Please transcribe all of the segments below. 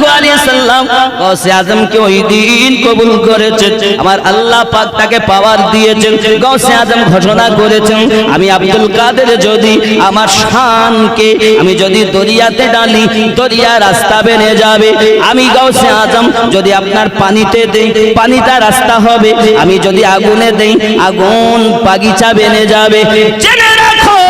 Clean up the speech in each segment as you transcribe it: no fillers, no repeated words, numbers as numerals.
সাল্লাল্লাহু আলাইহি সাল্লাম গাউসে আজমকে ওই দিন কবুল করেছেন। আমার আল্লাহ পাক তাকে পাওয়ার দিয়েছেন। গাউসে আজম ঘোষণা করেছেন, আমি আব্দুল কাদের যদি আমার শানকে আমি যদি দরিয়াতে ডালি, দরিয়া রাস্তা বেনে যাবে। আমি গাউসে আজম যদি আপনার পানিতে দেই, পানিটা রাস্তা হবে। আমি যদি আগুনে দেই, আগুন বাগিচা বেনে যাবে। জেনে রাখো,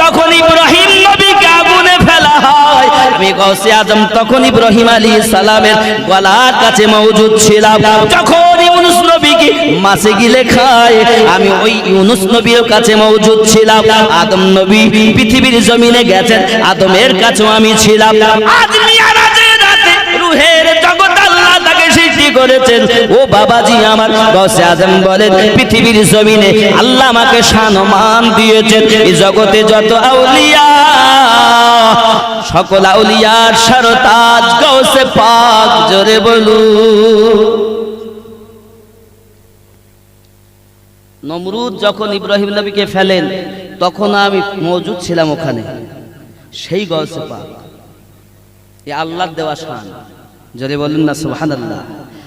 যখন ইব্রাহিম নবীকে আগুনে ফেলা হয়, আমি গাউসে আজম তখন ইব্রাহিম আলাইহিস সালামের গলার কাছে মওজুদ ছিলাম। যখন ইউনুস নবীকে মাছে গিলে খায়, আমি ওই ইউনুস নবীর কাছে মওজুদ ছিলাম। আদম নবী পৃথিবীর জমিনে গেছেন, আদমের কাছেও আমি ছিলাম। আজ মিরাজের রাতে রূহের জগৎ আল্লাহ তাকে সৃষ্টি করেছেন। ও বাবাজি আমার, গাউসে আজম বলেন, পৃথিবীর জমিনে আল্লাহ আমাকে সম্মান দিয়েছেন। এই জগতে যত আউলিয়া, সকল আউলিয়ার সরতাজ গাউসে পাক, জোরে বলু। নমরুদ যখন ইব্রাহিম নবীকে ফেলেন, তখন আমি মওজুদ ছিলাম ওখানে। সেই গাউসে পাক, এই আল্লাহর দেওয়া শান, জোরে বলুন না সুবহানাল্লাহ।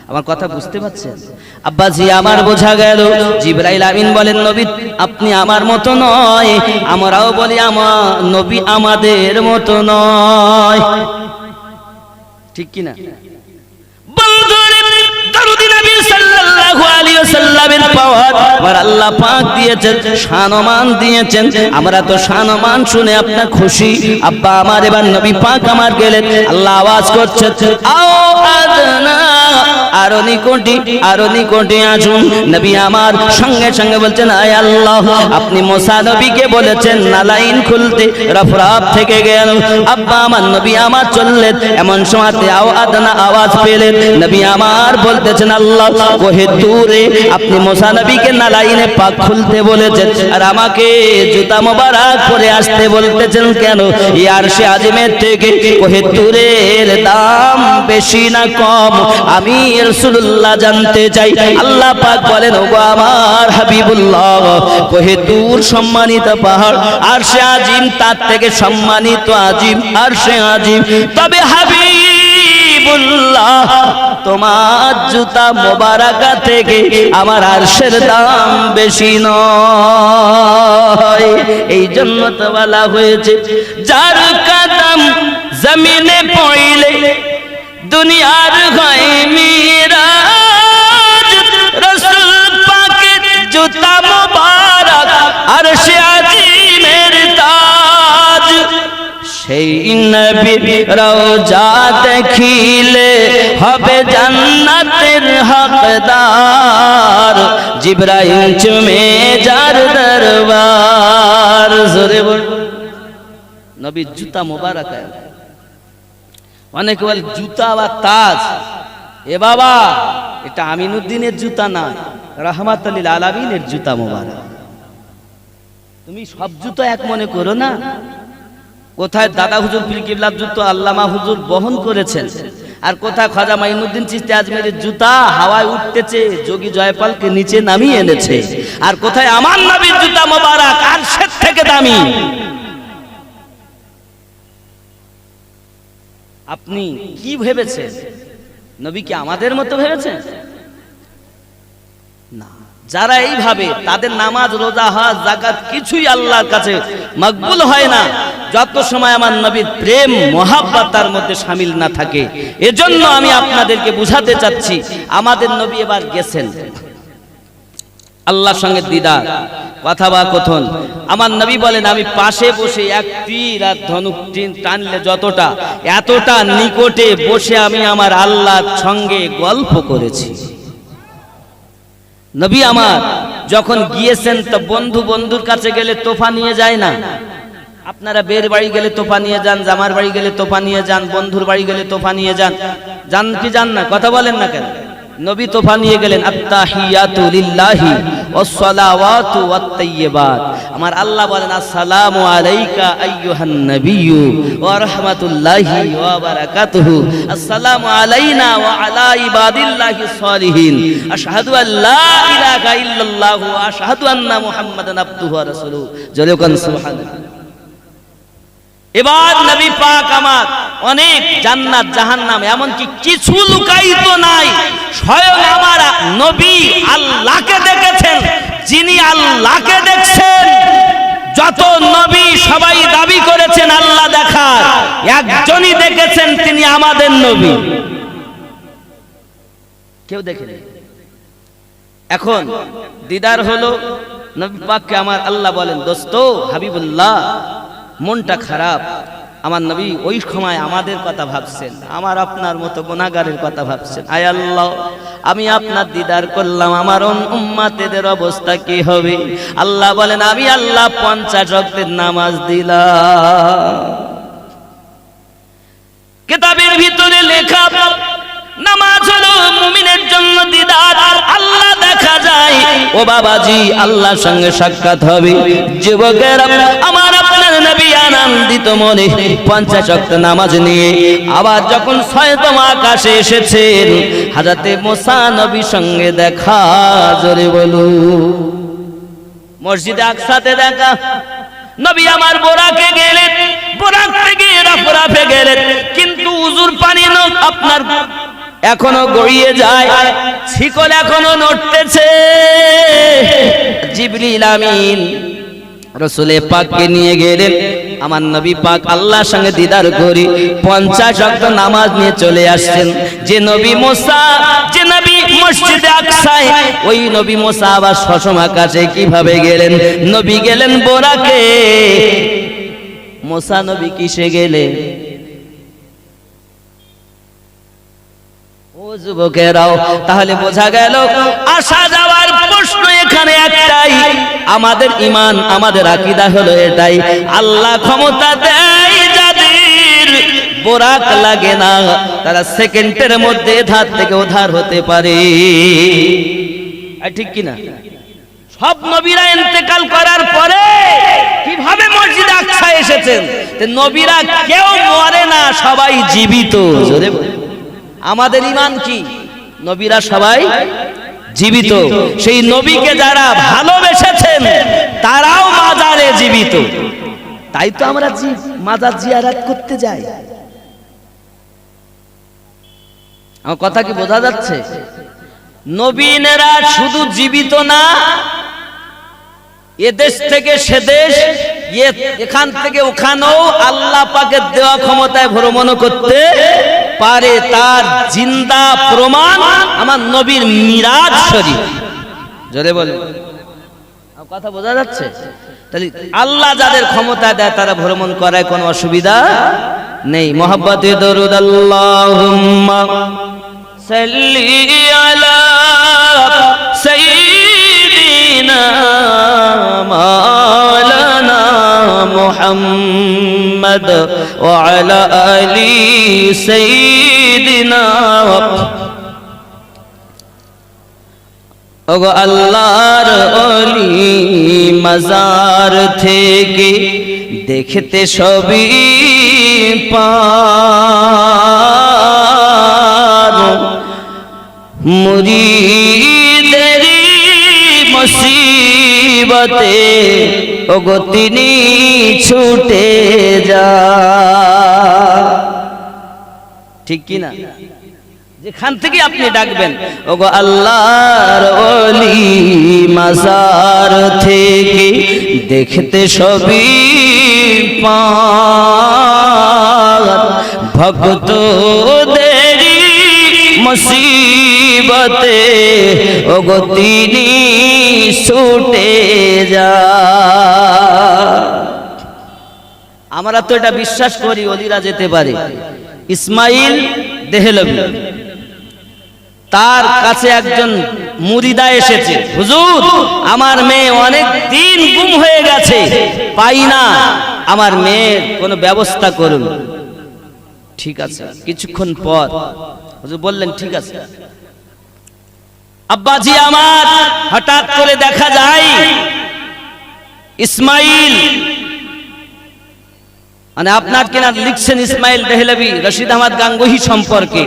আমার কথা বুঝতে পারছেন আব্বাজি? আমার বোঝা গেল। জিবরাইল আমিন বলেন, নবী আপনি আমার মতো নয়। আমরাও বলি আমার নবী আমাদের মতো নয়, ঠিক কি না? দরুদ নবী সাল্লাল্লাহু আলাইহি ওয়াসাল্লামের পাওয়ার আর আল্লাহ পাক দিয়েছেন, সম্মান দিয়েছেন। আমরা তো সম্মান শুনে আপনার খুশি। আব্বা আমার এবার নবী পাক আমার গেলেন, আল্লাহ আওয়াজ করছেন, আও আদনা, আরো নিকটে, আরো নিকটে আসুন। নবী আমার সঙ্গে সঙ্গে বলছেন, আয় আল্লাহ, আপনি মুসা নবীকে বলেছেন নালাইন খুলতে, রফরাফ থেকে গেল। আব্বা আমার নবী আমার চললেন, এমন সময়তে আও আদনা আওয়াজ পেলেন। নবী আমার বলতেছেন, আল্লাহ ওহে দূরে আপনি মুসা নবীকে নালাইনে পাক খুলতে বলেছেন, আর আমাকে জুতা মোবারক পরে আসতে বলতেছেন কেন? এই আরশে আজিমের থেকে ওহে দূরের দাম বেশি না কম? আমি রাসূলুল্লাহ জানতে চাই। আল্লাহ পাক বলেন, ওগো আমার হাবিবুল্লাহ, ওহে দূর সম্মানিত পাহাড় আরশে আজিম, তার থেকে সম্মানিত আজিম আরশে আজিম। তবে হাবিবুল্লাহ, তোমার জুতা মোবারকা থেকে আমার আরশের দাম বেশি নয়। এই জন্য তো বলা হয়েছে, যার কদম জমিনে পড়লে দুনিয়ার হয় মিরাজ। রাসূল পাকের জুতা মোবারক আরশে আজিমের তাজ। সেই নবীর রওজা দেখিলে হবে জান্নাতের হকদার। জিবরাইল চুমে যার দরবার, জোরে বল। নবীর জুতা মোবারক। অনেকে বলে জুতা বা তাজ। এ বাবা, এটা আমিনুদ্দিনের জুতা না, রাহমাতুল লিল আলামিনের জুতা মোবারক। তুমি সব জুতো এক মনে করো না। কোথায় দাদা হুজুর পীর কিবলার জুতো আল্লামা হুজুর বহন করেছেন, আর কোথায় খাজা মাইনুদ্দিন চিশতি আজমেরের জুতা হাওয়ায় উঠতেছে, যোগী জয়পালকে নিচে নামিয়ে এনেছে। আর কোথায় আমার নবীর জুতা মোবারক আরশের থেকে দামি। আপনি কি ভেবেছেন? নবী কি আমাদের মতো ভেবেছেন? না। যারা এইভাবে, তাদের নামাজ, রোজা, হজ, যাকাত কিছুই আল্লাহর কাছে মকবুল হয় না যত সময় আমার নবীর প্রেম মহাব্বত তার মধ্যে শামিল না থাকে। এজন্য আমি আপনাদেরকে বুঝাতে চাচ্ছি, আমাদের নবী এবার গেছেন আল্লাহর সঙ্গে দিদার, কথা বা কথন। আমার নবী বলেন, আমি পাশে বসে এক তীর আর ধনুক টানলে যতটা, এতটা নিকটে বসে আমি আমার আল্লাহর সঙ্গে গল্প করেছি। নবী আমার যখন গিয়েছেন, তো বন্ধু বন্ধুর কাছে গেলে তোফা নিয়ে যায় না। আপনারা বের বাড়ি গেলে তোফা নিয়ে যান, জামার বাড়ি গেলে তোফা নিয়ে যান, বন্ধুর বাড়ি গেলে তোফা নিয়ে যান, যান কি যান না? কথা বলেন না কেন? নবী তোফা নিয়ে গেলেন, আত্তাহিয়াতু লিল্লাহি ওয়াস সালাওয়াতু ওয়াত তাইয়্যিবাত। আমার আল্লাহ বলেন, আসসালামু আলাইকা আইয়ুহান নাবিয়্যু ওয়া রাহমাতুল্লাহি ওয়া বারাকাতুহু, আসসালামু আলাইনা ওয়া আলা ইবাদিল্লাহিস সালিহিন, আশহাদু আল্লা ইলাহা ইল্লাল্লাহু ওয়া আশহাদু আন্না মুহাম্মাদান আবদুহু ওয়া রাসূলুহু। জোরে কোন সুবহানাল্লাহ। এবার নবী পাক আমার অনেক জান্নাত জাহান্নাম এমনকি কিছু লুকায়িত নাই, স্বয়ং আমার নবী আল্লাহকে দেখেছেন। যিনি আল্লাহকে দেখছেন, যত নবী সবাই দাবি করেছেন আল্লাহ দেখার, একজনই দেখেছেন, তিনি আমাদের নবী। কেউ দেখেনি। এখন দিদার হলো, নবী পাককে আমার আল্লাহ বলেন, দোস্ত হাবিবুল্লাহ মনটা খারাপ, আমার নবী ওই সময় আমাদের কথা ভাবছেন, আমার আপনার মতো গুনাহগারের কথা ভাবছেন। আয় আল্লাহ, আমি আপনার দিদার করলাম, আমার উম্মতেদের অবস্থা কি হবে? আল্লাহ বলেন, আমি আল্লাহ 50 ওয়াক্তের নামাজ দিলাম। কিতাবের ভিতরে লেখা নামাজ হলো মুমিনের জন্য দিদার, আর আল্লাহ দেখা যায়। ও বাবাজি, আল্লাহর সঙ্গে সাক্ষাৎ হবে। যুবকেরা, আমার আপনার নবী আনন্দিত মনে 50 ওয়াক্ত নামাজ নিয়ে আবার যখন 6তম আকাশে এসেছেন, হযরতে মুসা নবীর সঙ্গে দেখা। জোরে বলু, মসজিদে আকসাতে দেখা। নবী আমার বোরাকে গেলেন, বোরাক থেকে রাফে গেলেন, কিন্তু উজুর পানি আপনার এখনো গড়িয়ে যায়, শিকল এখনো নড়তেছে। জিবরিল আমিন রাসূল পাককে নিয়ে গেলেন। আমার নবী পাক আল্লাহর সঙ্গে দিদার করি 50 ওয়াক্ত নামাজ নিয়ে চলে আসছেন। যে নবী মুসা, যে নবী মসজিদে আকসায়, ওই নবী মুসা আবার 6ম আকাশে কিভাবে গেলেন? নবী গেলেন বোরাকে, মুসা নবী কিসে গেলেন? ও যুবকেরাও, তাহলে বোঝা গেল আসা যাওয়ার প্রশ্ন এখানে একটাই, আমাদের ঈমান, আমাদের আকীদা হলো এটাই, আল্লাহ ক্ষমতা দেয় যাদের বোরাক লাগে না, তারা সেকেন্ডের মধ্যে ধার থেকে উধার হতে পারে। ঠিক কিনা? সব নবীরা ইন্তেকাল করার পরে কিভাবে মসজিদে আকসা এসেছেন? নবীরা কেউ মরে না, সবাই জীবিত। আমাদের ঈমান কি? নবীরা সবাই জীবিত। সেই নবীকে যারা ভালোবেসেছেন তারাও মাজারে জীবিত। তাই তো আমরা মাজার জিয়ারত করতে যাই। আমার কথা কি বোঝা যাচ্ছে? নবীনেরা শুধু জীবিত না, এদেশ থেকে সেদেশ, এখান থেকে ওখানেও আল্লাহ পাকের দেওয়া ক্ষমতায় ভ্রমণ করতে পারে। তার জিন্দা প্রমাণ আমার নবীর মিরাজ শরীফ। জোরে বলে, কথা বোঝা যাচ্ছে? তাহলে আল্লাহ যাদের ক্ষমতা দেয় তারা ভ্রমণ করায় কোনো অসুবিধা নেই। মহব্বতে দরুদ আল্লাহুম্মা সাল্লি আলা সাইয়্যিদিনা মাওলানা মুহাম্মদ ওয়া আলা আলি সাইয়্যিদিনা। ওগো আল্লাহর ওলি মাজার থেকে দেখতে সবই পারো, মুরিদেরি মুসিবতে ওগো তিনি ছুটে যা। ঠিক কি না? যেখান থেকে আপনি ডাকবেন, ওগো আল্লাহর ওলি মাজার থেকে দেখতে সবই পার, ভক্তদেরই মুসিবতে ওগো তিনি ছুটে যা। আমরা তো এটা বিশ্বাস করি ওলিরা যেতে পারে। ইসমাইল দেহলভী, তার কাছে একজন মুরিদা এসেছে, হুজুর আমার মেয়ে অনেক দিন গুম হয়ে গেছে, পাই না, আমার মেয়ের কোনো ব্যবস্থা করুন। ঠিক আছে। কিছুক্ষণ পর হুজুর বললেন, ঠিক আছে। আব্বাজি আমার, হঠাৎ করে দেখা যায় ইসমাইল, মানে আপনার কিনা লিখছেন ইসমাইল দেহলভী রশিদ আহমদ গাঙ্গুহি সম্পর্কে,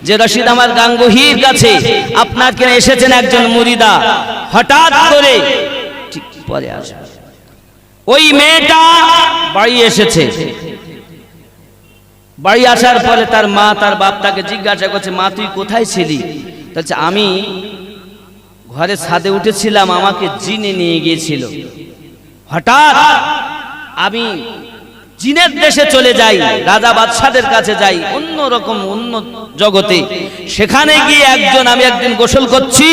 যে রশিদ আহমদ গাঙ্গুহির কাছে আপনার কিনা এসেছেন একজন মুরিদা, হঠাৎ করে। ঠিক পরে আসবে, ওই মেয়েটা বাড়ি এসেছে, বাড়ি আসার পরে তার মা তার বাপ তাকে জিজ্ঞাসা করছে, মা তুই কোথায় ছিলি? বলছে আমি ঘরে ছাদে উঠেছিলাম, আমাকে জিনে নিয়ে গিয়েছিল। হঠাৎ আমি জিনের দেশে চলে যাই, রাজা বাদশাদের কাছে যাই, অন্যরকম অন্য জগতে। সেখানে গিয়ে আমি একদিন গোসল করছি,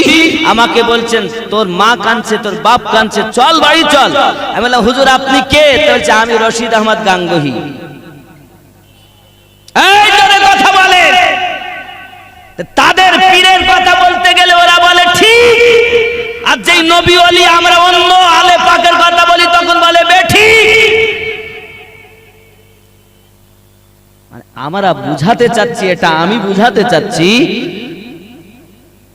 আমাকে বলছেন তোর মা কাঁদছে, তোর বাপ কাঁদছে, চল বাড়ি চল। আমি বললাম হুজুর আপনি কে? বলছে আমি রশিদ আহমদ গাঙ্গুহি। এই জন্য কথা বলে, তাদের পীরের কথা বলতে গেলে ওরা বলে ঠিক, আর যেই নবী ওলি আমরা অন্য আলে পাকের কথা বলি তখন বলে বেঠিক। আমরা বুঝাতে চাচ্ছি, এটা আমি বুঝাতে চাচ্ছি,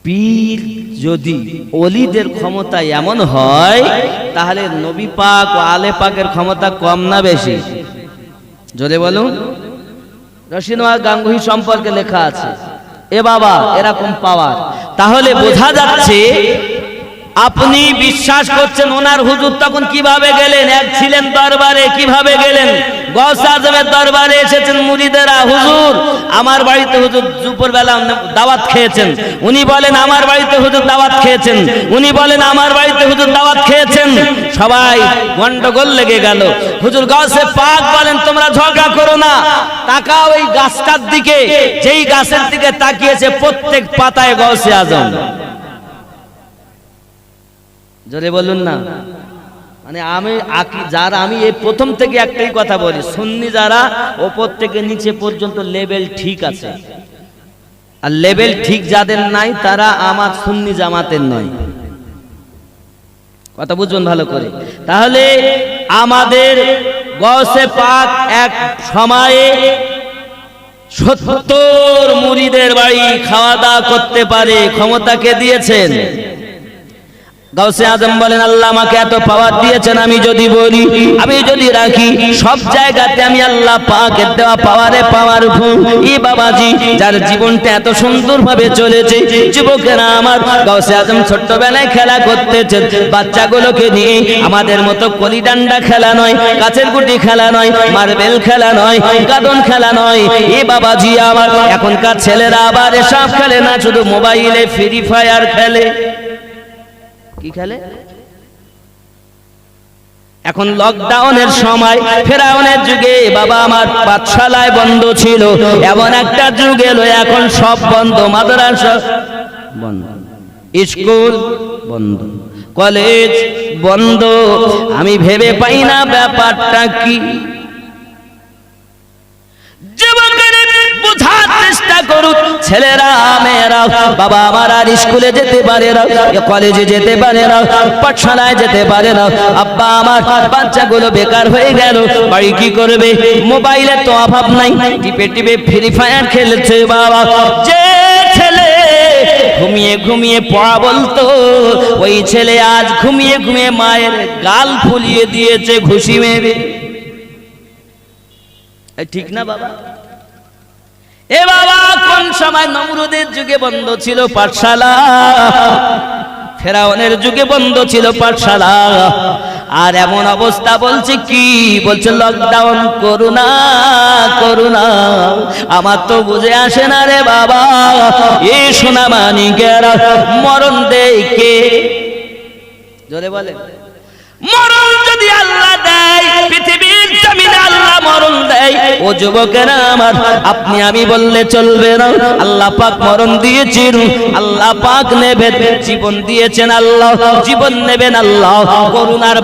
পীর যদি ওলিদের ক্ষমতা এমন হয় তাহলে নবী পাক ও আলে পাকের ক্ষমতা কম না বেশি? জোরে বলুন। রশিদ গাঙ্গুহি সম্পর্কে লেখা আছে, এ বাবা এরকম পাওয়ার। তাহলে বোঝা যাচ্ছে আপনি বিশ্বাস করছেন ওনার হুজুর তখন কিভাবে গেলেন? এক ছিলেন দরবারে, কিভাবে গেলেন? গৌস আজমের দরবারে এসেছেন মুরিদেরা, হুজুর আমার বাড়িতে হুজুর দুপুর বেলা দাওয়াত খেয়েছেন। উনি বলেন আমার বাড়িতে হুজুর দাওয়াত খেয়েছেন, উনি বলেন আমার বাড়িতে হুজুর দাওয়াত খেয়েছেন। সবাই গন্ডগোল লেগে গেল। হুজুর গৌসে পাক বলেন তোমরা ঝগড়া করো না, তাকাও ওই গাছটার দিকে, যেই গাছের দিকে তাকিয়েছে প্রত্যেক পাতায় গৌসে আজম। জোরে বলুন না। মানে আমি এই প্রথম থেকে একটাই কথা বলি, সুন্নি যারা ওপর থেকে নিচে পর্যন্ত লেভেল ঠিক আছে, আর লেভেল ঠিক যাদের নাই তারা আমার সুন্নি জামাতের নয়। কথা বুঝুন ভালো করে। তাহলে আমাদের গৌসে পাক এক সময়ে 70 মুরিদের বাড়ি খাওয়া দাওয়া করতে পারে, ক্ষমতাকে দিয়েছেন। গাউসে আজম বলেন আল্লাহ আমাকে এত পাওয়ার দিয়েছেন, আমি যদি বলি, আমি যদি রাখি, সব জায়গাতে আমি আল্লাহ পাকের দেওয়া পাওয়ারে পাওয়ারফুল। ই বাবাজি যার জীবনটা এত সুন্দরভাবে চলেছে, যুবকেরা আমার গাউসে আজম ছোট্টবেলায় খেলা করতেছেন বাচ্চাগুলোকে নিয়ে। আমাদের মতো কলিডান্ডা খেলা নয়, কাছের গুটি খেলা নয়, মার্বেল খেলা নয়, গাদন খেলা নয়। ই বাবাজি আমার এখনকার ছেলেরা আবার এসব খেলে না, শুধু মোবাইলে ফ্রি ফায়ার খেলে। কি খেলে? এখন লকডাউনের সময়, ফেরাউনের যুগে বাবা আমার পাঠশালায় বন্ধ ছিল, এমন একটা যুগ এলো এখন সব বন্ধ, মাদ্রাসা বন্ধ, স্কুল বন্ধ, কলেজ বন্ধ। আমি ভেবে পাই না ব্যাপারটা কি। বোঝার চেষ্টা করুন ছেলেরা মেয়েরা, বাবা আমার আর স্কুলে যেতে পারে না, কলেজে যেতে পারে না, পাঠশালায় যেতে পারে না। আব্বা আমার বাচ্চাগুলো বেকার হয়ে গেল, বাড়ি কি করবে? মোবাইলে তো অভাব নাই, টিপে টিপে ফ্রি ফায়ার খেলেছে। বাবা যে ছেলে ঘুমিয়ে ঘুমিয়ে পড়া বলতো, ওই ছেলে আজ ঘুমিয়ে ঘুমিয়ে মায়ের গাল ফুলিয়ে দিয়েছে ঘুষি মেরে। ঠিক না বাবা? এ বাবা কোন সময় নমরুদের যুগে বন্ধ ছিল পাঠশালা, ফেরাউনের যুগে বন্ধ ছিল পাঠশালা, আর এমন অবস্থা বলছে কি? বলছে লকডাউন, করোনা করোনা। আমার তো বুঝে আসে না রে বাবা, এই সোনা মানিকেরা মরণ দেয় কে? জোরে বলে। মরণ যদি আল্লাহ দেয়, পৃথিবীর জমিনে আল্লাহ মরণ দেয়, ও যুবকেরা আমার আপনি আমি বললে চলবে না। আল্লাহ পাক মরণ দিয়েছেন, আল্লাহ পাক নেবেন, জীবন দিয়েছেন আল্লাহ, জীবন নেবেন আল্লাহ। করুণার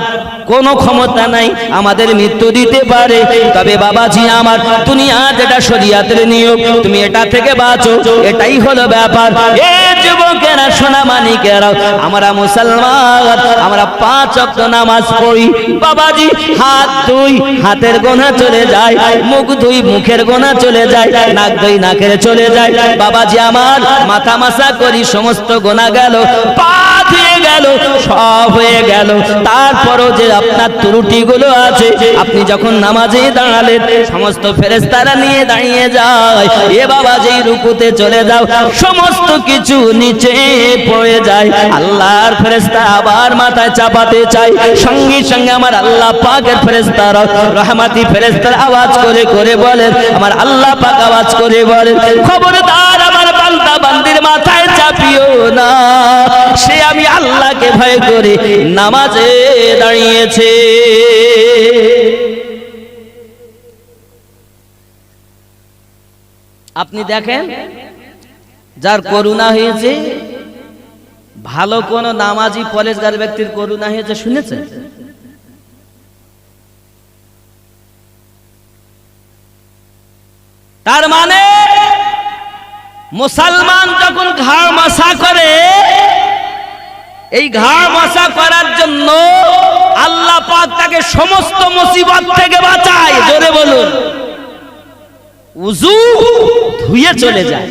কোনো ক্ষমতা নাই, আমাদের মৃত্যু দিতে পারে। তবে বাবাজি আমার দুনিয়া যেটা শরীয়তের নিয়ম, তুমি এটা থেকে বাঁচো, এটাই হলো ব্যাপার। এ যুবকেরা সোনা মানিকেরা, আমরা মুসলমান, আমরা 5 ওয়াক্ত নামাজ পড়ি। বাবাজি হাত ধুই, হাতের গোনা চলে যায়, মুখ ধুই, মুখের গোনা চলে যায়, নাক ধুই, নাকের চলে যায়। বাবাজি আমার মাথা মাসা করি, সমস্ত গোনা গেল, পা ধুয়ে গেল, সব হয়ে গেল। তারপরও যে আপনার ত্রুটিগুলো আছে, আপনি যখন নামাজে দাঁড়ালেন সমস্ত ফেরেশতারা নিয়ে দাঁড়িয়ে যায়, এ বাবা যেই রুকুতে চলে যাও সমস্ত কিছু নিচে পড়ে যায়। আল্লাহর ফেরেশতা আবার মাথায় চাপাতে চাই, সঙ্গে সঙ্গে আমার আল্লাহ পাকের ফেরেশতারা রহমতি ফেরেশতারা আওয়াজ করে করে বলেন, আমার আল্লাহ পাক আওয়াজ করে বলেন, খবরদার আমার বান্দা বান্দির মাথায় চাপিও না, সে আমি আল্লাহকে ভয় করে নামাজে দাঁড়িয়েছে। আপনি দেখেন যার করুণা হয়েছে, ভালো কোন নামাজি পরেশগার ব্যক্তির করুণা হয়েছে শুনেছেন? তার মানে মুসলমান যখন ঘাড় মশা করে, এই ঘাড় মশা করার জন্য আল্লাহ পাক তাকে সমস্ত মুসিবত থেকে বাঁচায়। জোরে বলুন, উযু ধুয়ে চলে যায়।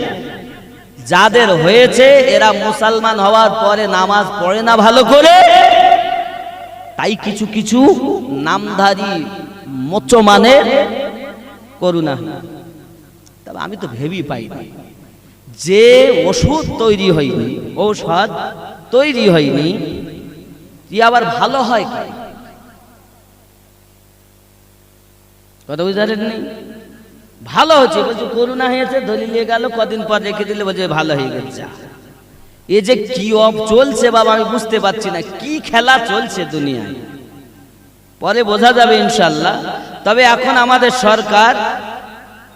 যাদের হয়েছে এরা মুসলমান হওয়ার পরে নামাজ পড়ে না ভালো করে, তাই কিছু কিছু নামধারী মুসলমানের করুণা। তবে আমি তো ভেবি পাই না, যে ওষুধ তৈরি হয়নি, ঔষধ তৈরি হয়নি, কি আবার ভালো হয় কি? কথা বুঝতে পারেননি? ভালো হচ্ছে বলছে করুণা হয়েছে, ধরে নিয়ে গেল, কদিন পর রেখে দিলে বলছে ভালো হয়ে গেছে। এ যে কি চলছে বাবা আমি বুঝতে পারছি না, কি খেলা চলছে দুনিয়ায়, পরে বোঝা যাবে ইনশাল্লাহ। তবে এখন আমাদের সরকার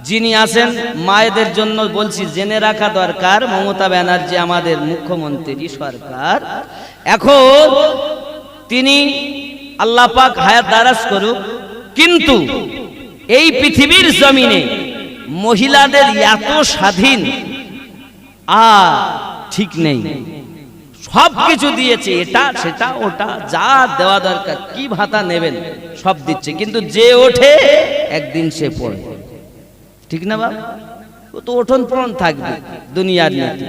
যিনি আছেন, মায়েদের জন্য বলছি জেনে রাখা দরকার, মমতা ব্যানার্জি আমাদের মুখ্যমন্ত্রী সরকার, এখন তিনি আল্লাহ পাক হায়াত দারাজ করুক, কিন্তু এই পৃথিবীর জমিনে মহিলাদের এত স্বাধীন আর ঠিক নেই। সব কিছু দিয়েছে, এটা সেটা ওটা যা দেওয়া দরকার, কি ভাতা নেবেন সব দিচ্ছে, কিন্তু যে ওঠে একদিন সে পড়ে, ঠিক না বাবা? ও তো ওঠন পড়ন থাকবে। দুনিয়ার নীতি,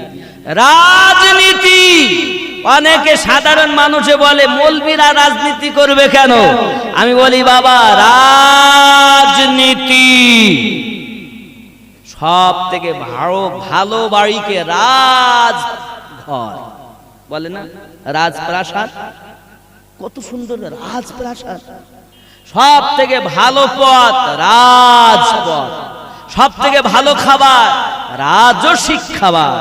রাজনীতি, অনেকে সাধারণ মানুষে বলে মৌলবীরা রাজনীতি করবে কেন? আমি বলি বাবা, রাজনীতি সব থেকে ভালো বাড়িকে রাজঘর বলে না, রাজপ্রাসাদ, কত সুন্দর রাজপ্রাসাদ। সব থেকে ভালো পথ রাজপথ, সব থেকে ভালো খাবার রাজসিক খাবার,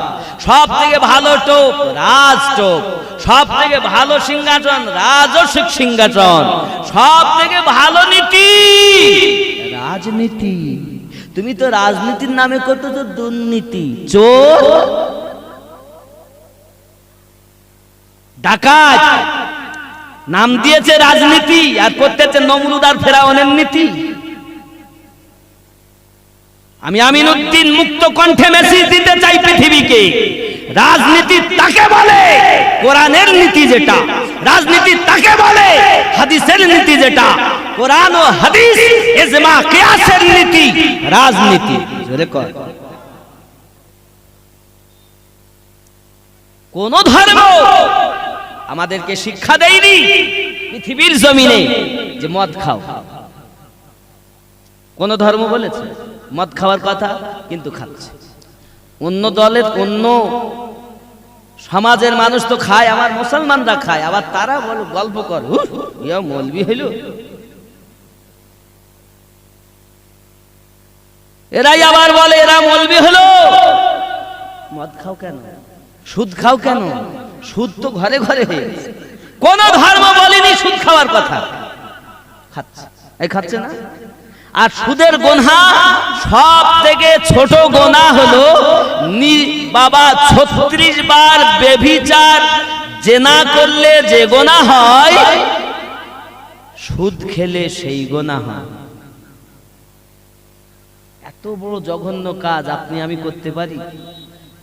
সব থেকে ভালো টোপ রাজটোপ, সব থেকে ভালো সিংহাসন রাজসিক সিংহাসন, সব থেকে ভালো নীতি রাজনীতি। তুমি তো রাজনীতির নামে করতেছো দুর্নীতি, চোর ডাকাত, নাম দিয়েছে রাজনীতি, আর করতেছে নমরুদ আর ফেরাউনের নীতি। আমি আমিনউদ্দিন মুক্ত কণ্ঠে মেসেজ দিতে চাই পৃথিবীকে, রাজনীতি তাকে বলে কোরআনের নীতি যেটা, রাজনীতি তাকে বলে হাদিসের নীতি যেটা, কোরআন ও হাদিস ইজমা কিয়াসের নীতি রাজনীতি। জোরে কর। কোন ধর্ম আমাদেরকে শিক্ষা দেয়নি পৃথিবীর জমিনে যে মদ খাও। কোন ধর্ম বলেছে মদ খাওয়ার কথা? কিন্তু খাচ্ছে। অন্য দলের অন্য সমাজের মানুষ তো খায়, আমার মুসলমানরা খায়, আবার তারা বলে গল্প কর, ইয়া মৌলবি হইল। এরাই আবার বলে এরা মৌলবি হলো। মদ খাও কেন? সুদ খাও কেন? সুদ তো ঘরে ঘরে হয়ে গেছে। কোন ধর্ম বলেনি সুদ খাওয়ার কথা, খাচ্ছে। এই খাচ্ছে না? আর সুদের গুনাহ সব থেকে ছোট গুনাহ হলো বাবা 36 বার ব্যভিচার জেনা করলে যে গুনাহ হয়, সুদ খেলে সেই গুনাহ হয়। এত বড় জঘন্য কাজ আপনি আমি করতে পারি?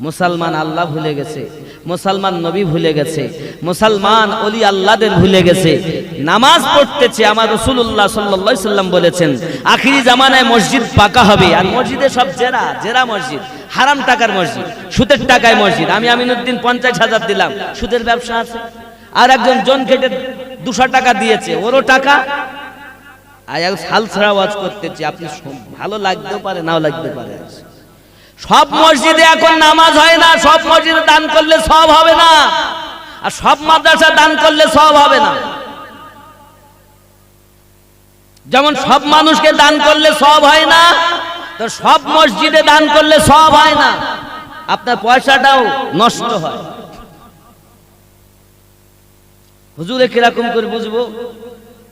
মুসলমান আল্লাহ ভুলে গেছে, মুসলমান নবী ভুলে গেছে, মুসলমান ওলি আল্লাহদের ভুলে গেছে। নামাজ পড়তেছে, আমার রাসূলুল্লাহ সাল্লাল্লাহু আলাইহি সাল্লাম বলেছেন আখিরি জামানায় মসজিদ পাকা হবে, আর মসজিদে সব জেরা মসজিদ, হারাম টাকার মসজিদ, সুদের টাকায় মসজিদ। আমি আমিনউদ্দিন 50,000 দিলাম, সুদের ব্যবসা আছে। আর একজন জন কেটে 200 টাকা দিয়েছে, ওরও টাকা। আজ সাল ছাড়া ওয়াজ করতেছি, আপনি ভালো লাগতেও পারে নাও লাগতে পারে। সব মসজিদে এখন নামাজ হয় না, সব মসজিদে দান করলে সব হবে না, আর সব মাদ্রাসা দান করলে সব হবে না। যেমন সব মানুষকে দান করলে সব হয় না, তো সব মসজিদে দান করলে সব হয় না, আপনার পয়সাটাও নষ্ট হয়। হুজুরে কিরকম করে বুঝবো?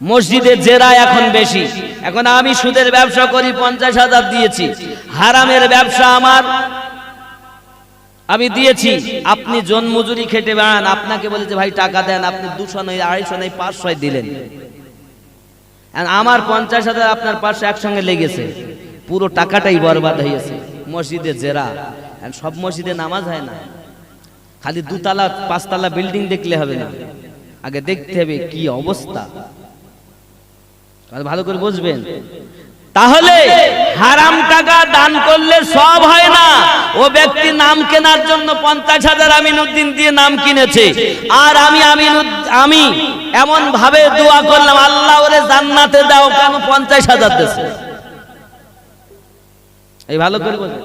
মসজিদে জেরা এখন বেশি। এখন আমি সুদের ব্যবসা করি, 50,000 দিয়েছি, হারামের ব্যবসা আমার আমি দিয়েছি, আপনি জন মজুরি খেটে বেড়ান, আপনাকে বলেছে ভাই টাকা দেন, আপনি 200 নয় 250 নয় 500 দিলেন, আমার 50,000 আপনার পাশে একসঙ্গে লেগেছে, পুরো টাকাটাই বরবাদ হয়েছে। মসজিদে জেরা। সব মসজিদে নামাজ হয় না, খালি 2 তলা 5 তলা বিল্ডিং দেখলে হবে না, আগে দেখতে হবে কি অবস্থা, ভালো করে বুঝবেন। তাহলে হারাম টাকা দান করলে সব হয় না। ও ব্যক্তি নাম কেনার জন্য 50,000 আমিনুদ্দিন দিয়ে নাম কিনেছে, আর আমি এমন ভাবে দোয়া করলাম আল্লাহ ওরে জান্নাতে দাও, কেন 50,000 দিয়েছে? এই ভালো করে বলুন।